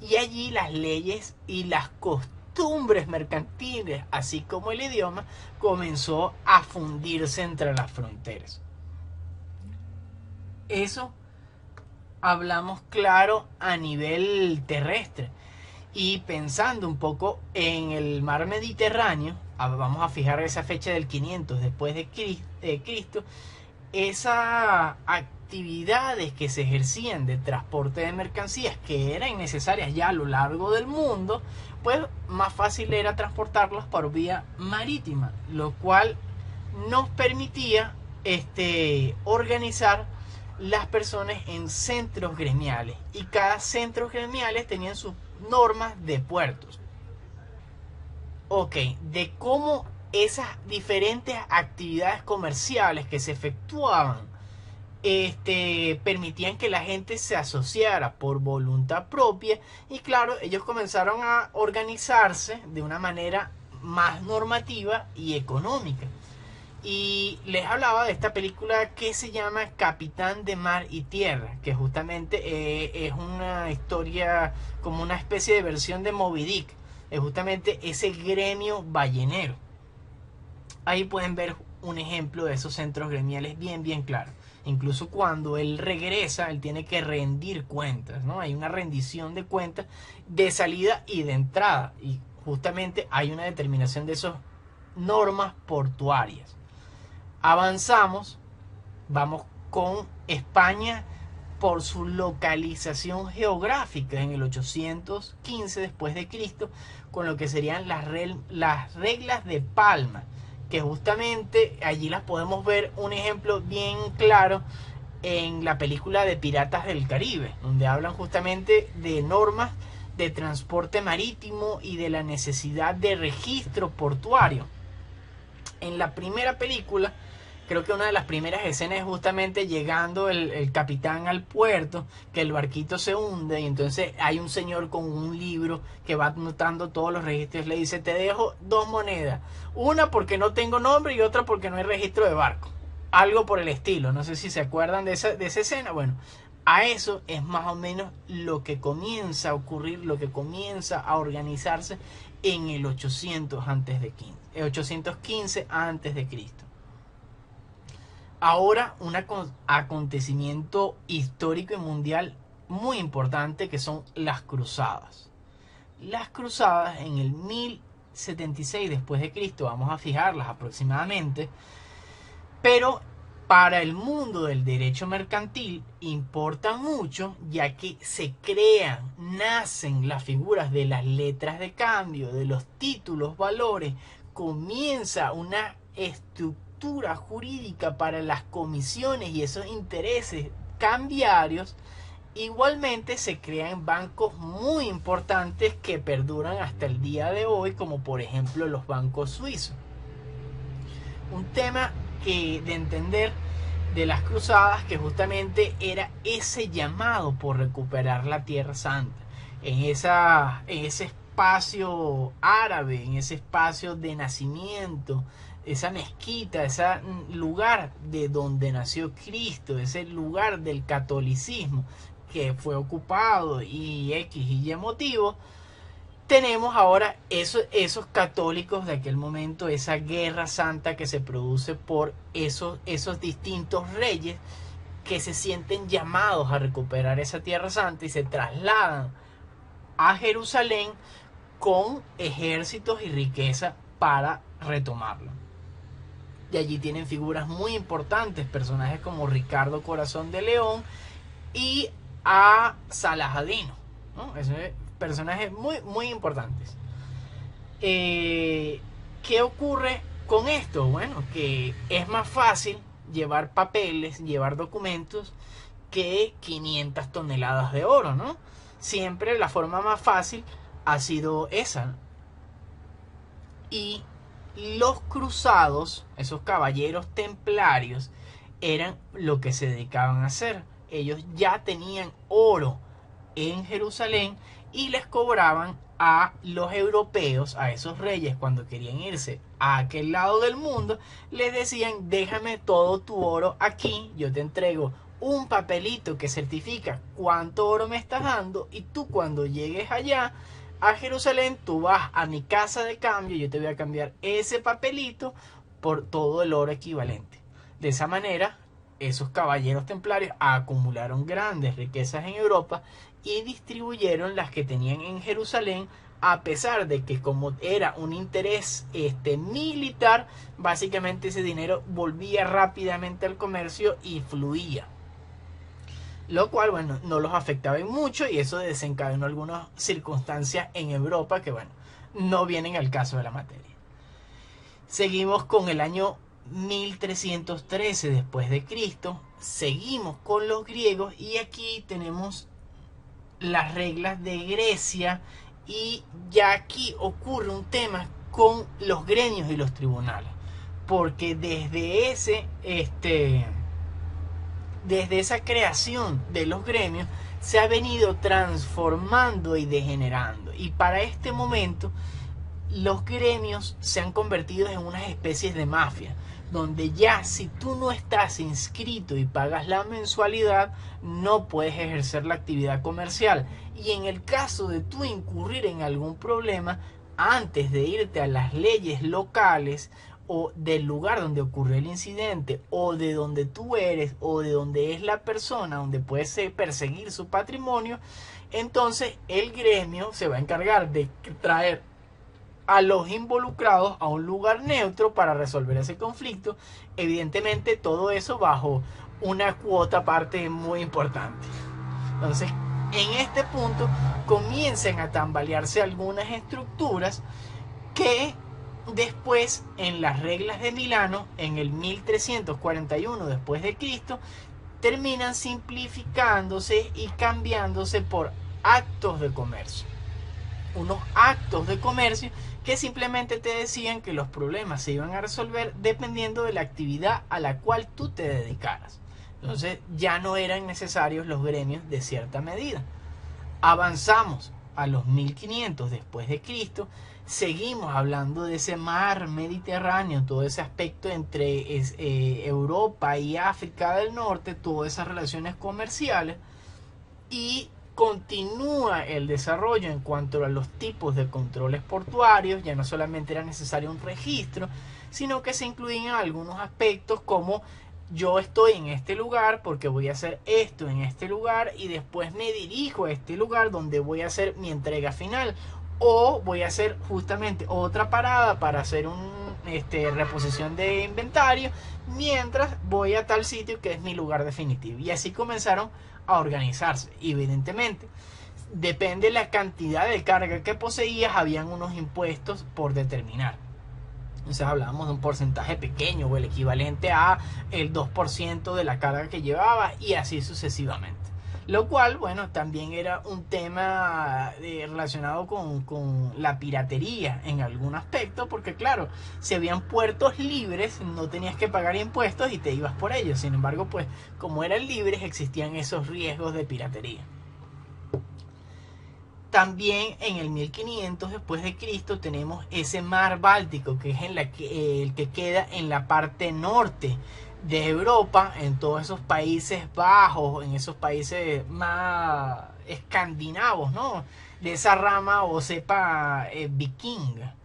Y allí las leyes y las costumbres mercantiles, así como el idioma, comenzó a fundirse entre las fronteras. Eso hablamos claro a nivel terrestre. Y pensando un poco en el mar Mediterráneo, vamos a fijar esa fecha del 500 después de Cristo, esas actividades que se ejercían de transporte de mercancías que eran necesarias ya a lo largo del mundo, pues más fácil era transportarlas por vía marítima, lo cual nos permitía organizar las personas en centros gremiales, y cada centro gremiales tenían sus normas de puertos. Ok, de cómo esas diferentes actividades comerciales que se efectuaban permitían que la gente se asociara por voluntad propia, y claro, ellos comenzaron a organizarse de una manera más normativa y económica. Y les hablaba de esta película que se llama Capitán de Mar y Tierra, que justamente es una historia como una especie de versión de Moby Dick, es justamente ese gremio ballenero. Ahí pueden ver un ejemplo de esos centros gremiales bien claro. Incluso cuando él regresa, él tiene que rendir cuentas, ¿no? Hay una rendición de cuentas de salida y de entrada, y justamente hay una determinación de esas normas portuarias. Avanzamos, vamos con España por su localización geográfica en el 815 después de Cristo, con lo que serían las reglas de Palma, que justamente allí las podemos ver un ejemplo bien claro en la película de Piratas del Caribe, donde hablan justamente de normas de transporte marítimo y de la necesidad de registro portuario. En la primera película, creo que una de las primeras escenas es justamente llegando el capitán al puerto, que el barquito se hunde, y entonces hay un señor con un libro que va anotando todos los registros. Le dice: te dejo 2 monedas, una porque no tengo nombre y otra porque no hay registro de barco. Algo por el estilo, no sé si se acuerdan de esa escena. Bueno, a eso es más o menos lo que comienza a ocurrir, lo que comienza a organizarse en el 815 antes de Cristo. Ahora un acontecimiento histórico y mundial muy importante, que son las cruzadas. Las cruzadas en el 1076 después de Cristo, vamos a fijarlas aproximadamente, pero para el mundo del derecho mercantil importa mucho, ya que se crean, nacen las figuras de las letras de cambio, de los títulos, valores, comienza una estructura jurídica para las comisiones y esos intereses cambiarios. Igualmente se crean bancos muy importantes que perduran hasta el día de hoy, como por ejemplo los bancos suizos. Un tema de entender de las cruzadas, que justamente era ese llamado por recuperar la Tierra Santa en ese espacio árabe, en ese espacio de nacimiento, esa mezquita, ese lugar de donde nació Cristo, ese lugar del catolicismo que fue ocupado y X y Y motivo. Tenemos ahora esos católicos de aquel momento, esa guerra santa que se produce por esos distintos reyes que se sienten llamados a recuperar esa Tierra Santa y se trasladan a Jerusalén con ejércitos y riqueza para retomarla. Y allí tienen figuras muy importantes, personajes como Ricardo Corazón de León y a Salahadino, ¿no? Ese personajes muy importantes. ¿Qué ocurre con esto? Bueno, que es más fácil llevar papeles, llevar documentos, que 500 toneladas de oro, ¿no? Siempre la forma más fácil ha sido esa. Y Los cruzados, esos caballeros templarios, eran lo que se dedicaban a hacer. Ellos ya tenían oro en Jerusalén y les cobraban a los europeos, a esos reyes, cuando querían irse a aquel lado del mundo, les decían: déjame todo tu oro aquí, yo te entrego un papelito que certifica cuánto oro me estás dando, y tú cuando llegues allá a Jerusalén, tú vas a mi casa de cambio, yo te voy a cambiar ese papelito por todo el oro equivalente. De esa manera, esos caballeros templarios acumularon grandes riquezas en Europa y distribuyeron las que tenían en Jerusalén, a pesar de que, como era un interés militar, básicamente ese dinero volvía rápidamente al comercio y fluía, lo cual, bueno, no los afectaba en mucho, y eso desencadenó algunas circunstancias en Europa que, bueno, no vienen al caso de la materia. Seguimos con el año 1313 después de Cristo, seguimos con los griegos, y aquí tenemos las reglas de Grecia, y ya aquí ocurre un tema con los gremios y los tribunales, porque desde esa creación de los gremios se ha venido transformando y degenerando, y para este momento los gremios se han convertido en unas especies de mafia, donde ya si tú no estás inscrito y pagas la mensualidad, no puedes ejercer la actividad comercial. Y en el caso de tú incurrir en algún problema, antes de irte a las leyes locales o del lugar donde ocurrió el incidente, o de donde tú eres, o de donde es la persona, donde puedes perseguir su patrimonio, entonces el gremio se va a encargar de traer a los involucrados a un lugar neutro para resolver ese conflicto. Evidentemente todo eso bajo una cuota aparte muy importante. Entonces, en este punto comienzan a tambalearse algunas estructuras que después, en las reglas de Milano, en el 1341 después de Cristo, terminan simplificándose y cambiándose por actos de comercio. Unos actos de comercio que simplemente te decían que los problemas se iban a resolver dependiendo de la actividad a la cual tú te dedicaras. Entonces ya no eran necesarios los gremios de cierta medida. Avanzamos a los 1500 después de Cristo, seguimos hablando de ese mar Mediterráneo, todo ese aspecto entre Europa y África del Norte, todas esas relaciones comerciales, y continúa el desarrollo en cuanto a los tipos de controles portuarios. Ya no solamente era necesario un registro, sino que se incluían algunos aspectos como: yo estoy en este lugar porque voy a hacer esto en este lugar, y después me dirijo a este lugar donde voy a hacer mi entrega final, o voy a hacer justamente otra parada para hacer reposición de inventario, mientras voy a tal sitio que es mi lugar definitivo. Y así comenzaron a organizarse. Evidentemente, depende de la cantidad de carga que poseías, habían unos impuestos por determinar. Entonces hablábamos de un porcentaje pequeño, o el equivalente a el 2% de la carga que llevaba, y así sucesivamente. Lo cual, bueno, también era un tema relacionado con la piratería en algún aspecto, porque claro, si habían puertos libres, no tenías que pagar impuestos y te ibas por ellos. Sin embargo, pues como eran libres, existían esos riesgos de piratería. También en el 1500 después de Cristo tenemos ese mar Báltico, que es el que queda en la parte norte de Europa, en todos esos Países Bajos, en esos países más escandinavos, ¿no? De esa rama o cepa vikinga.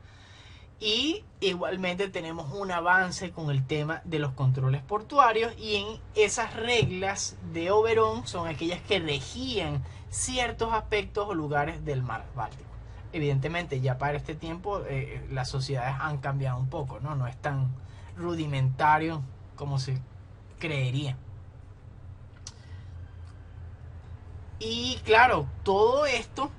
Y igualmente tenemos un avance con el tema de los controles portuarios, y en esas reglas de Oberón son aquellas que regían ciertos aspectos o lugares del mar Báltico. Evidentemente ya para este tiempo las sociedades han cambiado un poco, ¿no? No es tan rudimentario como se creería. Y claro, todo esto,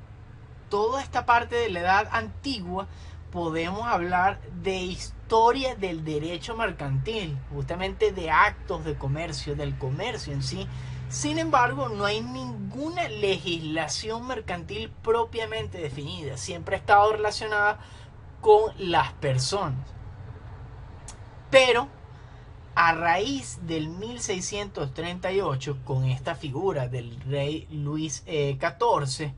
toda esta parte de la edad antigua, podemos hablar de historia del derecho mercantil, justamente de actos de comercio, del comercio en sí. Sin embargo, no hay ninguna legislación mercantil propiamente definida. Siempre ha estado relacionada con las personas. Pero a raíz del 1638, con esta figura del rey Luis XIV,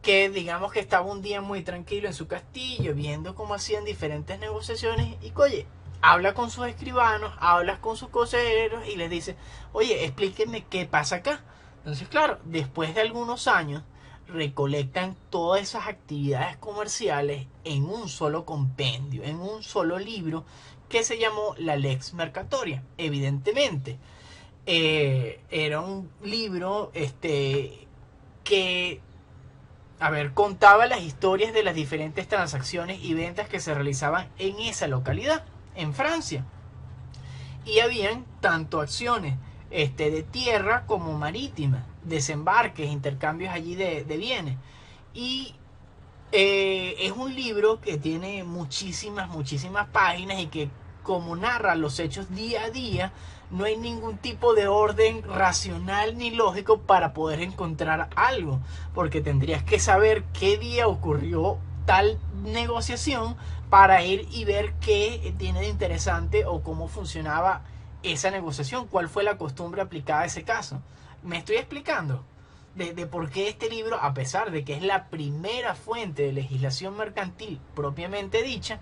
que digamos que estaba un día muy tranquilo en su castillo, viendo cómo hacían diferentes negociaciones, y oye, habla con sus escribanos, habla con sus consejeros y les dice, oye, explíquenme qué pasa acá. Entonces, claro, después de algunos años, recolectan todas esas actividades comerciales en un solo compendio, en un solo libro, que se llamó la Lex Mercatoria. Evidentemente, era un libro que, a ver, contaba las historias de las diferentes transacciones y ventas que se realizaban en esa localidad, en Francia. Y habían tanto acciones de tierra como marítimas, desembarques, intercambios allí de bienes. Y es un libro que tiene muchísimas páginas y que, como narra los hechos día a día, no hay ningún tipo de orden racional ni lógico para poder encontrar algo, porque tendrías que saber qué día ocurrió tal negociación para ir y ver qué tiene de interesante o cómo funcionaba esa negociación, cuál fue la costumbre aplicada a ese caso. ¿Me estoy explicando? De por qué este libro, a pesar de que es la primera fuente de legislación mercantil propiamente dicha,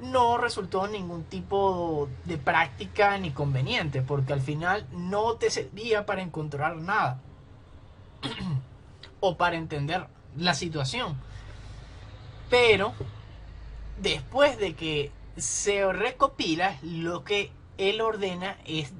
no resultó ningún tipo de práctica ni conveniente, porque al final no te servía para encontrar nada o para entender la situación. Pero después de que se recopila, lo que él ordena es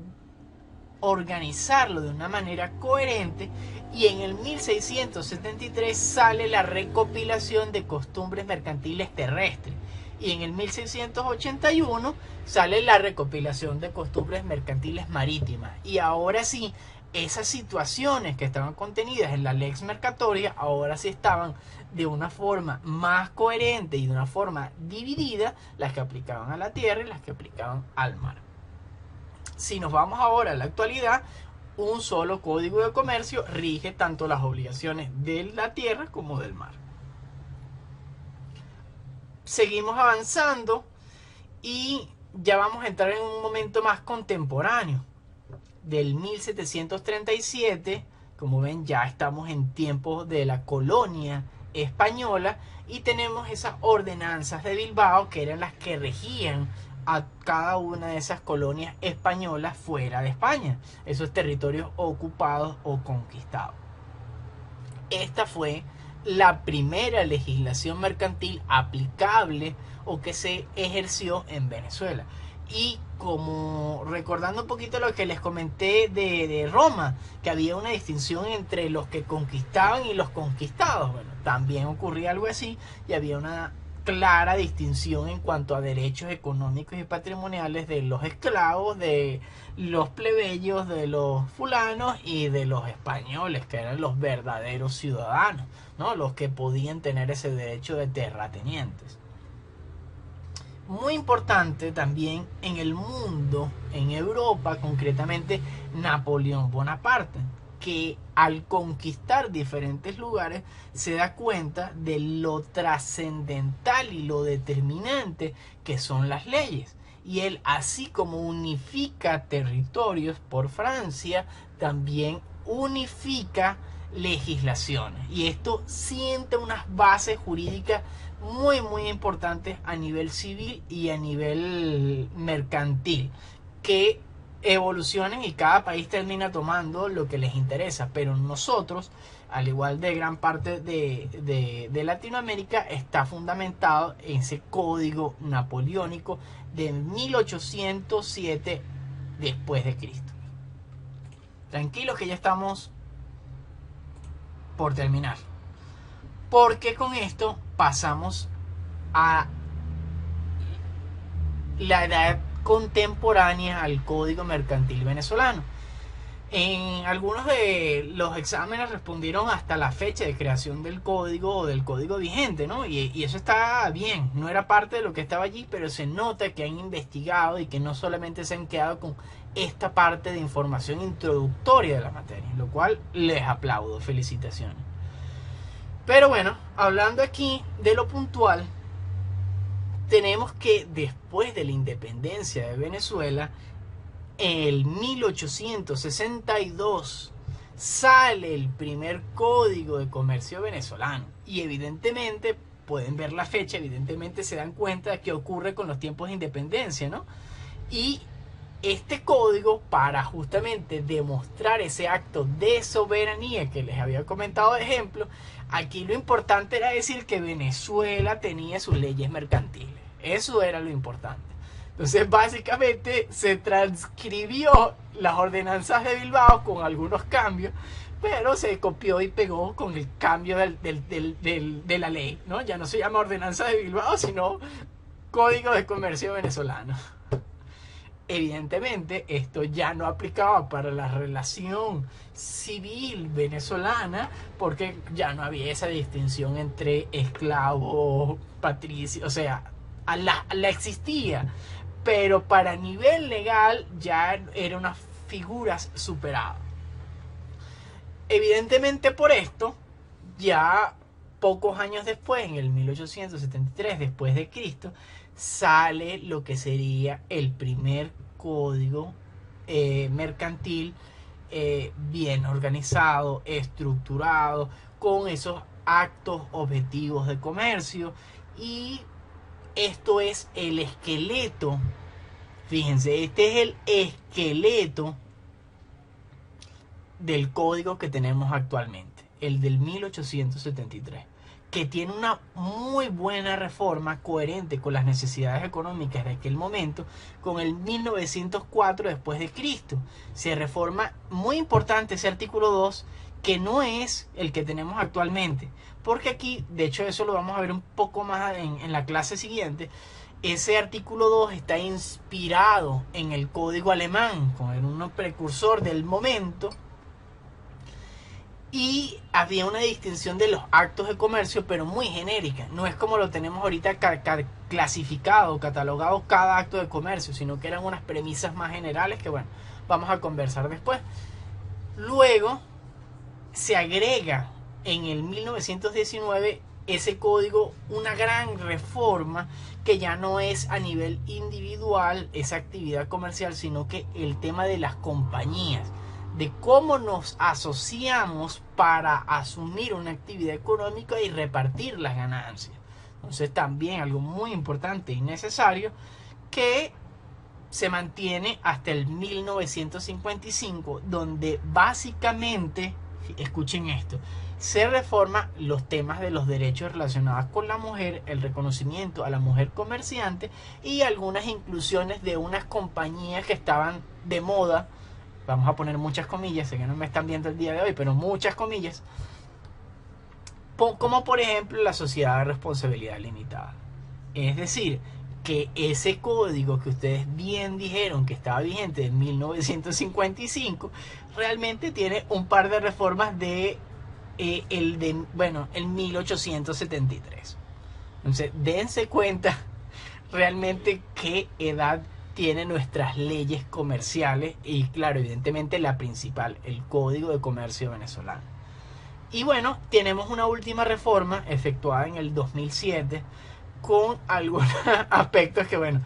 organizarlo de una manera coherente, y en el 1673 sale la recopilación de costumbres mercantiles terrestres, y en el 1681 sale la recopilación de costumbres mercantiles marítimas. Y ahora sí, esas situaciones que estaban contenidas en la Lex Mercatoria, ahora sí estaban de una forma más coherente y de una forma dividida, las que aplicaban a la tierra y las que aplicaban al mar. Si nos vamos ahora a la actualidad, un solo código de comercio rige tanto las obligaciones de la tierra como del mar. Seguimos avanzando y ya vamos a entrar en un momento más contemporáneo. Del 1737, como ven, ya estamos en tiempos de la colonia española y tenemos esas ordenanzas de Bilbao, que eran las que regían a cada una de esas colonias españolas fuera de España, esos territorios ocupados o conquistados. Esta fue la primera legislación mercantil aplicable o que se ejerció en Venezuela. Y como recordando un poquito lo que les comenté de Roma, que había una distinción entre los que conquistaban y los conquistados, bueno, también ocurría algo así, y había una clara distinción en cuanto a derechos económicos y patrimoniales de los esclavos, de los plebeyos, de los fulanos y de los españoles, que eran los verdaderos ciudadanos, ¿no? Los que podían tener ese derecho de terratenientes. Muy importante también en el mundo, en Europa, concretamente Napoleón Bonaparte, que al conquistar diferentes lugares se da cuenta de lo trascendental y lo determinante que son las leyes. Y él, así como unifica territorios por Francia, también unifica legislaciones. Y esto sienta unas bases jurídicas muy importantes a nivel civil y a nivel mercantil, que evolucionen y cada país termina tomando lo que les interesa. Pero nosotros, al igual de gran parte de Latinoamérica, está fundamentado en ese código napoleónico de 1807 después de Cristo. Tranquilos que ya estamos por terminar, porque con esto pasamos a la edad contemporánea al Código Mercantil venezolano. En algunos de los exámenes respondieron hasta la fecha de creación del código o del código vigente, ¿no? Y eso está bien, no era parte de lo que estaba allí, pero se nota que han investigado y que no solamente se han quedado con esta parte de información introductoria de la materia, lo cual les aplaudo, felicitaciones. Pero bueno, hablando aquí de lo puntual, tenemos que después de la independencia de Venezuela, en el 1862 sale el primer código de comercio venezolano. Y evidentemente, pueden ver la fecha, evidentemente se dan cuenta de qué ocurre con los tiempos de independencia, ¿no? Y este código, para justamente demostrar ese acto de soberanía que les había comentado de ejemplo, aquí lo importante era decir que Venezuela tenía sus leyes mercantiles. Eso era lo importante. Entonces básicamente se transcribió las ordenanzas de Bilbao con algunos cambios, pero se copió y pegó con el cambio de la ley, ¿no? Ya no se llama ordenanza de Bilbao, sino Código de Comercio Venezolano. Evidentemente esto ya no aplicaba para la relación civil venezolana, porque ya no había esa distinción entre esclavo, patricio, o sea, la existía, pero para nivel legal ya era unas figuras superadas. Evidentemente por esto, ya pocos años después, en el 1873 después de Cristo, sale lo que sería el primer código mercantil bien organizado, estructurado, con esos actos objetivos de comercio. Y esto es el esqueleto, fíjense, este es el esqueleto del código que tenemos actualmente, el del 1873, que tiene una muy buena reforma coherente con las necesidades económicas de aquel momento, con el 1904 después de Cristo. Se reforma muy importante ese artículo 2, que no es el que tenemos actualmente, porque aquí, de hecho eso lo vamos a ver un poco más en la clase siguiente. Ese artículo 2 está inspirado en el código alemán, con un precursor del momento, y había una distinción de los actos de comercio, pero muy genérica. No es como lo tenemos ahorita clasificado, catalogado cada acto de comercio, sino que eran unas premisas más generales que, bueno, vamos a conversar después. Luego se agrega en el 1919 ese código una gran reforma, que ya no es a nivel individual esa actividad comercial, sino que el tema de las compañías, de cómo nos asociamos para asumir una actividad económica y repartir las ganancias. Entonces también algo muy importante y necesario, que se mantiene hasta el 1955, donde básicamente, escuchen esto, se reforma los temas de los derechos relacionados con la mujer, el reconocimiento a la mujer comerciante y algunas inclusiones de unas compañías que estaban de moda. Vamos a poner muchas comillas, sé que no me están viendo el día de hoy, pero muchas comillas, como por ejemplo la sociedad de responsabilidad limitada. Es decir, que ese código que ustedes bien dijeron que estaba vigente en 1955, realmente tiene un par de reformas de el 1873. Entonces, dense cuenta realmente qué edad tiene nuestras leyes comerciales, y claro, evidentemente la principal, el Código de Comercio Venezolano. Y bueno, tenemos una última reforma efectuada en el 2007 con algunos aspectos que, bueno,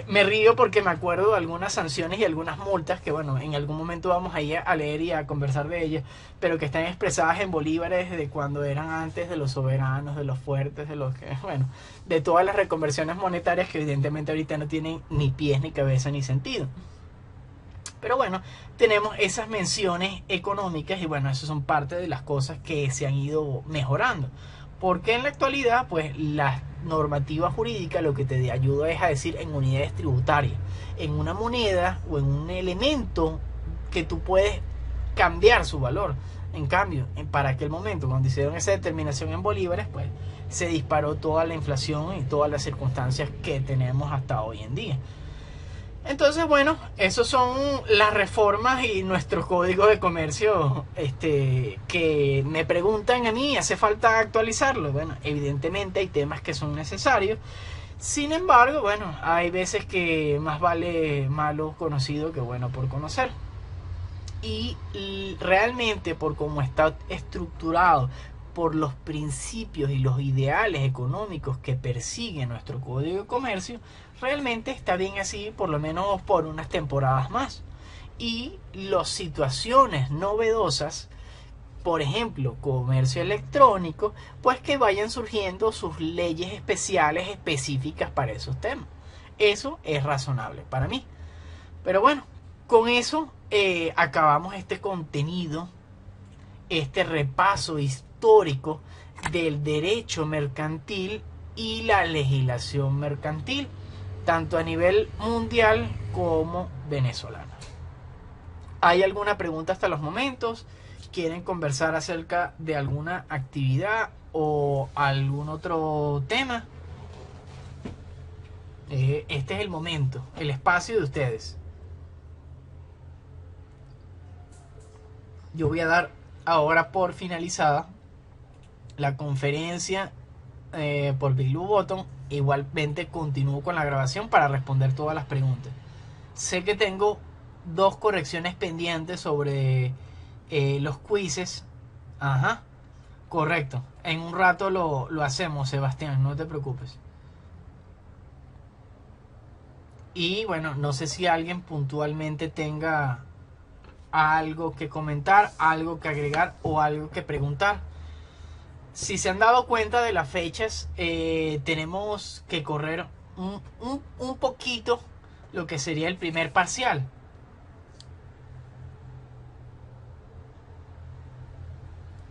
me río porque me acuerdo de algunas sanciones y algunas multas que, bueno, en algún momento vamos a ir a leer y a conversar de ellas, pero que están expresadas en bolívares de cuando eran antes de los soberanos, de los fuertes, de los que, bueno, de todas las reconversiones monetarias que evidentemente ahorita no tienen ni pies, ni cabeza, ni sentido. Pero bueno, tenemos esas menciones económicas y bueno, esas son parte de las cosas que se han ido mejorando. Porque en la actualidad, pues la normativa jurídica lo que te ayuda es a decir en unidades tributarias, en una moneda o en un elemento que tú puedes cambiar su valor. En cambio, para aquel momento, cuando hicieron esa determinación en bolívares, pues se disparó toda la inflación y todas las circunstancias que tenemos hasta hoy en día. Entonces, bueno, esos son las reformas y nuestro código de comercio, que me preguntan a mí, ¿hace falta actualizarlo? Bueno, evidentemente hay temas que son necesarios. Sin embargo, bueno, hay veces que más vale malo conocido que bueno por conocer. Y realmente por cómo está estructurado, por los principios y los ideales económicos que persigue nuestro Código de Comercio, realmente está bien así, por lo menos por unas temporadas más. Y las situaciones novedosas, por ejemplo, comercio electrónico, pues que vayan surgiendo sus leyes especiales específicas para esos temas. Eso es razonable para mí. Pero bueno, con eso acabamos este contenido, este repaso histórico del derecho mercantil y la legislación mercantil, tanto a nivel mundial como venezolano. ¿Hay alguna pregunta hasta los momentos? ¿Quieren conversar acerca de alguna actividad o algún otro tema? Este es el momento, el espacio de ustedes. Yo voy a dar ahora por finalizada la conferencia por Big Blue Button. Igualmente continúo con la grabación para responder todas las preguntas. Sé que tengo 2 correcciones pendientes sobre los quizzes. Ajá, correcto. En un rato lo hacemos, Sebastián, no te preocupes. Y bueno, no sé si alguien puntualmente tenga algo que comentar, algo que agregar o algo que preguntar. Si se han dado cuenta de las fechas, tenemos que correr un poquito lo que sería el primer parcial.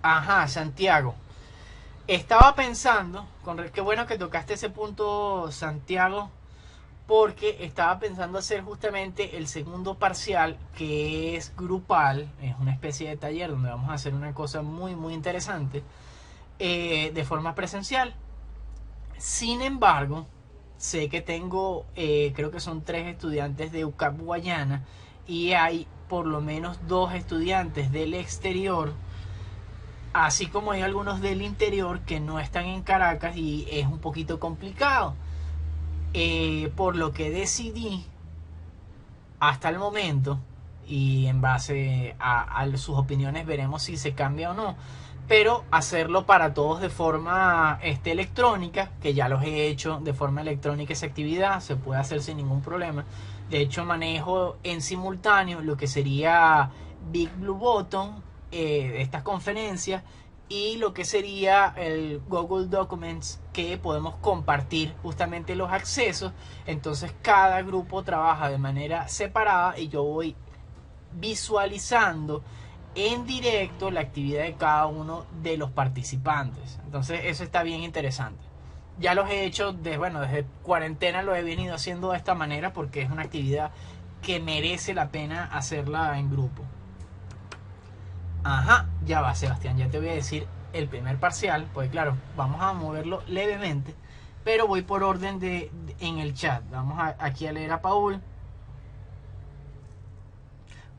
Ajá, Santiago. Estaba pensando, qué bueno que tocaste ese punto, Santiago, porque estaba pensando hacer justamente el segundo parcial, que es grupal, es una especie de taller donde vamos a hacer una cosa muy interesante, de forma presencial. Sin embargo, sé que tengo, creo que son 3 estudiantes de UCAP Guayana y hay por lo menos 2 estudiantes del exterior, así como hay algunos del interior que no están en Caracas y es un poquito complicado. Por lo que decidí hasta el momento, y en base a sus opiniones veremos si se cambia o no, pero hacerlo para todos de forma electrónica, que ya los he hecho de forma electrónica esa actividad, se puede hacer sin ningún problema. De hecho manejo en simultáneo lo que sería Big Blue Button, estas conferencias, y lo que sería el Google Documents, que podemos compartir justamente los accesos. Entonces cada grupo trabaja de manera separada y yo voy visualizando en directo la actividad de cada uno de los participantes. Entonces eso está bien interesante. Ya los he hecho desde cuarentena, lo he venido haciendo de esta manera porque es una actividad que merece la pena hacerla en grupo. Ajá, ya va, Sebastián, ya te voy a decir el primer parcial, pues claro, vamos a moverlo levemente, pero voy por orden en el chat. Vamos aquí a leer a Paul.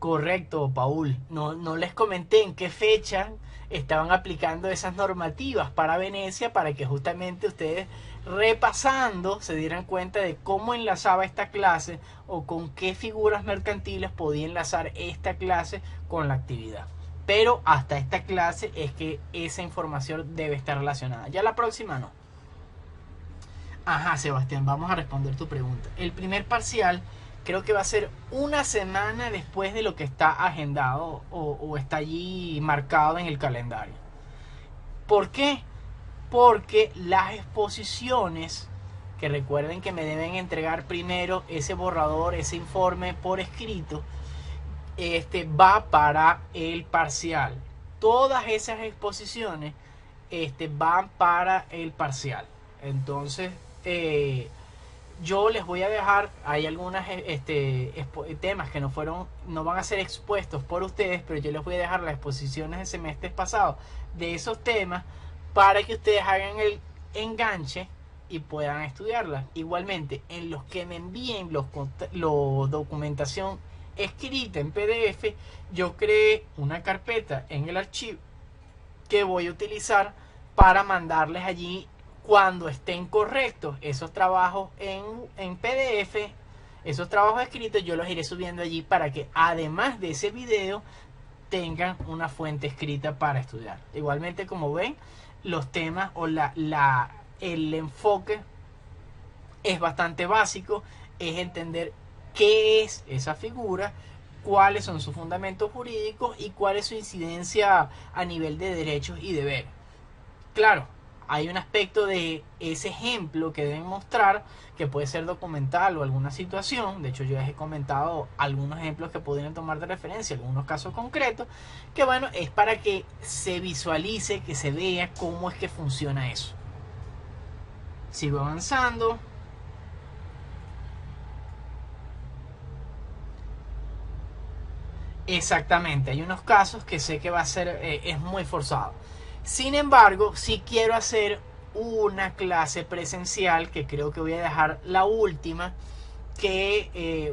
Correcto, Paul. No les comenté en qué fecha estaban aplicando esas normativas para Venecia, para que justamente ustedes, repasando, se dieran cuenta de cómo enlazaba esta clase o con qué figuras mercantiles podía enlazar esta clase con la actividad. Pero hasta esta clase es que esa información debe estar relacionada. Ya la próxima no. Ajá, Sebastián, vamos a responder tu pregunta. El primer parcial creo que va a ser una semana después de lo que está agendado o está allí marcado en el calendario. ¿Por qué? Porque las exposiciones, que recuerden que me deben entregar primero ese borrador, ese informe por escrito, va para el parcial. Todas esas exposiciones van para el parcial. Entonces yo les voy a dejar, hay algunas temas que no van a ser expuestos por ustedes, pero yo les voy a dejar las exposiciones de semestres pasados de esos temas para que ustedes hagan el enganche y puedan estudiarlas. Igualmente, en los que me envíen los documentación escrita en PDF, yo creé una carpeta en el archivo que voy a utilizar para mandarles allí cuando estén correctos esos trabajos en PDF. Esos trabajos escritos yo los iré subiendo allí para que, además de ese video, tengan una fuente escrita para estudiar. Igualmente, como ven, los temas o el enfoque es bastante básico, es entender qué es esa figura, cuáles son sus fundamentos jurídicos y cuál es su incidencia a nivel de derechos y deberes. Claro, hay un aspecto de ese ejemplo que deben mostrar, que puede ser documental o alguna situación. De hecho, yo les he comentado algunos ejemplos que podrían tomar de referencia, algunos casos concretos, que bueno, es para que se visualice, que se vea cómo es que funciona eso. Sigo avanzando. Exactamente, hay unos casos que sé que va a ser, es muy forzado. Sin embargo, si quiero hacer una clase presencial, que creo que voy a dejar la última,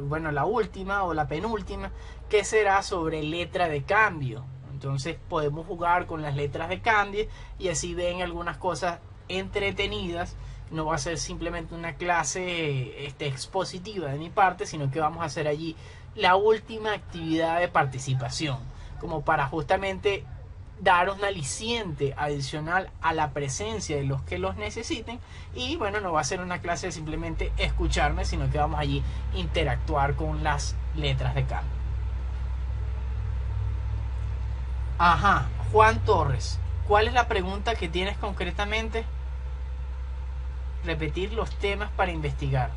bueno, la última o la penúltima, que será sobre letra de cambio. Entonces podemos jugar con las letras de cambio y así ven algunas cosas entretenidas. No va a ser simplemente una clase expositiva de mi parte, sino que vamos a hacer allí la última actividad de participación, como para justamente dar un aliciente adicional a la presencia de los que los necesiten. Y bueno, no va a ser una clase de simplemente escucharme, sino que vamos allí a interactuar con las letras de cambio. Ajá, Juan Torres, ¿cuál es la pregunta que tienes concretamente? Repetir los temas para investigar.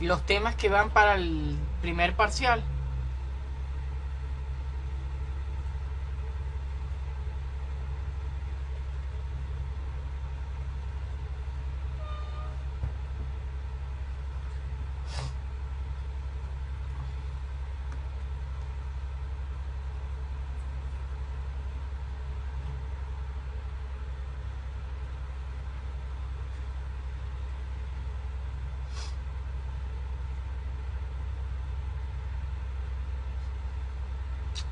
Los temas que van para el primer parcial.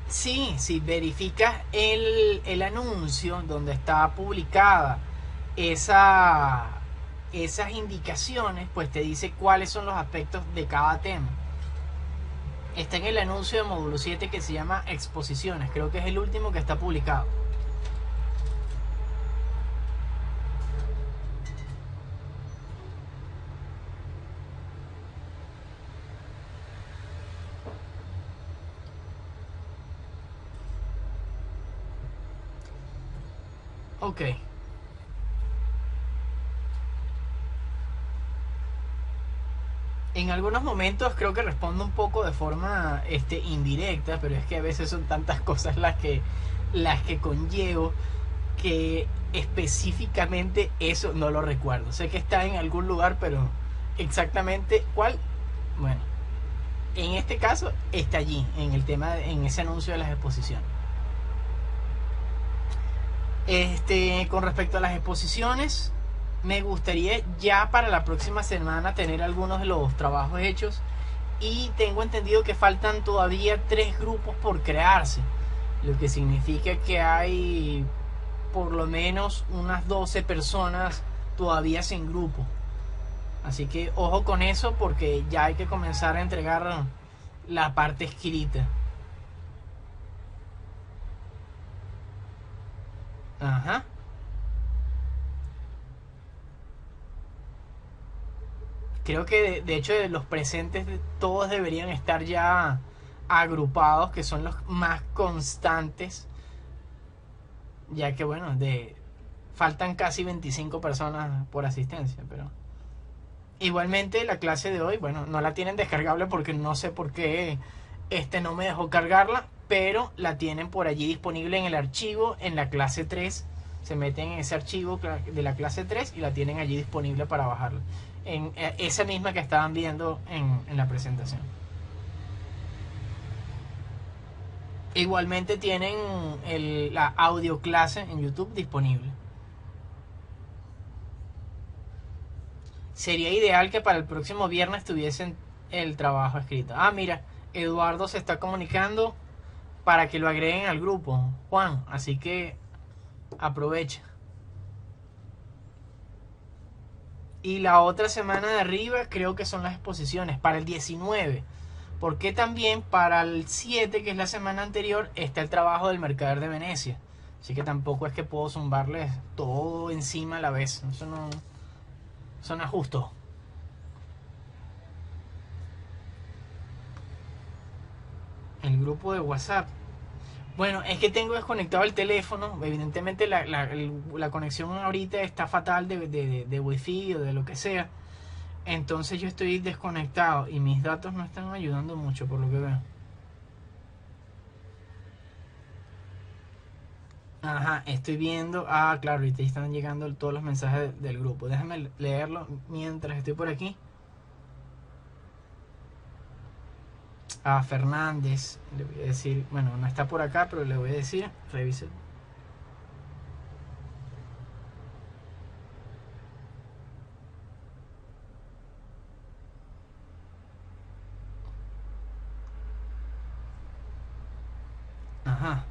Sí, si verificas el anuncio donde está publicada esas indicaciones, pues te dice cuáles son los aspectos de cada tema. Está en el anuncio de módulo 7 que se llama exposiciones, creo que es el último que está publicado. Ok. En algunos momentos creo que respondo un poco de forma indirecta, pero es que a veces son tantas cosas las que conllevo que específicamente eso no lo recuerdo. Sé que está en algún lugar, pero exactamente cuál, bueno, en este caso está allí, en el tema, en ese anuncio de las exposiciones. Con respecto a las exposiciones, me gustaría ya para la próxima semana tener algunos de los trabajos hechos, y tengo entendido que faltan todavía 3 grupos por crearse, lo que significa que hay por lo menos unas 12 personas todavía sin grupo. Así que ojo con eso, porque ya hay que comenzar a entregar la parte escrita. Ajá. Creo que de hecho de los presentes todos deberían estar ya agrupados, que son los más constantes, ya que bueno, faltan casi 25 personas por asistencia, pero igualmente la clase de hoy, bueno, no la tienen descargable porque no sé por qué no me dejó cargarla, pero la tienen por allí disponible en el archivo en la clase 3. Se meten en ese archivo de la clase 3 y la tienen allí disponible para bajarla, en esa misma que estaban viendo en la presentación. Igualmente tienen la audio clase en YouTube disponible. Sería ideal que para el próximo viernes tuviesen el trabajo escrito. Ah, mira, Eduardo se está comunicando para que lo agreguen al grupo, Juan, así que aprovecha. Y la otra semana de arriba creo que son las exposiciones para el 19. Porque también para el 7, que es la semana anterior, está el trabajo del Mercader de Venecia. Así que tampoco es que puedo zumbarles todo encima a la vez. Eso no es justo. El grupo de WhatsApp. Bueno, es que tengo desconectado el teléfono. Evidentemente la conexión ahorita está fatal de Wi-Fi o de lo que sea. Entonces yo estoy desconectado y mis datos no están ayudando mucho por lo que veo. Ajá, estoy viendo. Ah, claro, ahorita están llegando todos los mensajes del grupo. Déjame leerlo mientras estoy por aquí. A Fernández, le voy a decir, bueno, no está por acá, pero le voy a decir, revise. Ajá.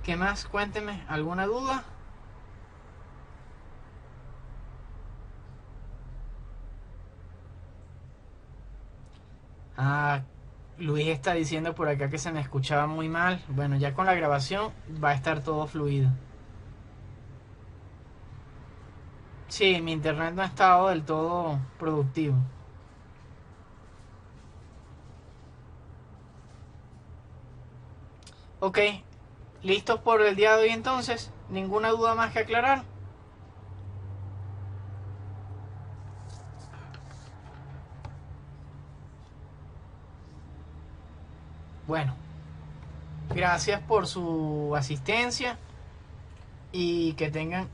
¿Qué más? Cuénteme, ¿alguna duda? Ah, Luis está diciendo por acá que se me escuchaba muy mal. Bueno, ya con la grabación va a estar todo fluido. Sí, mi internet no ha estado del todo productivo. Ok, ¿listos por el día de hoy entonces? ¿Ninguna duda más que aclarar? Bueno, gracias por su asistencia y que tengan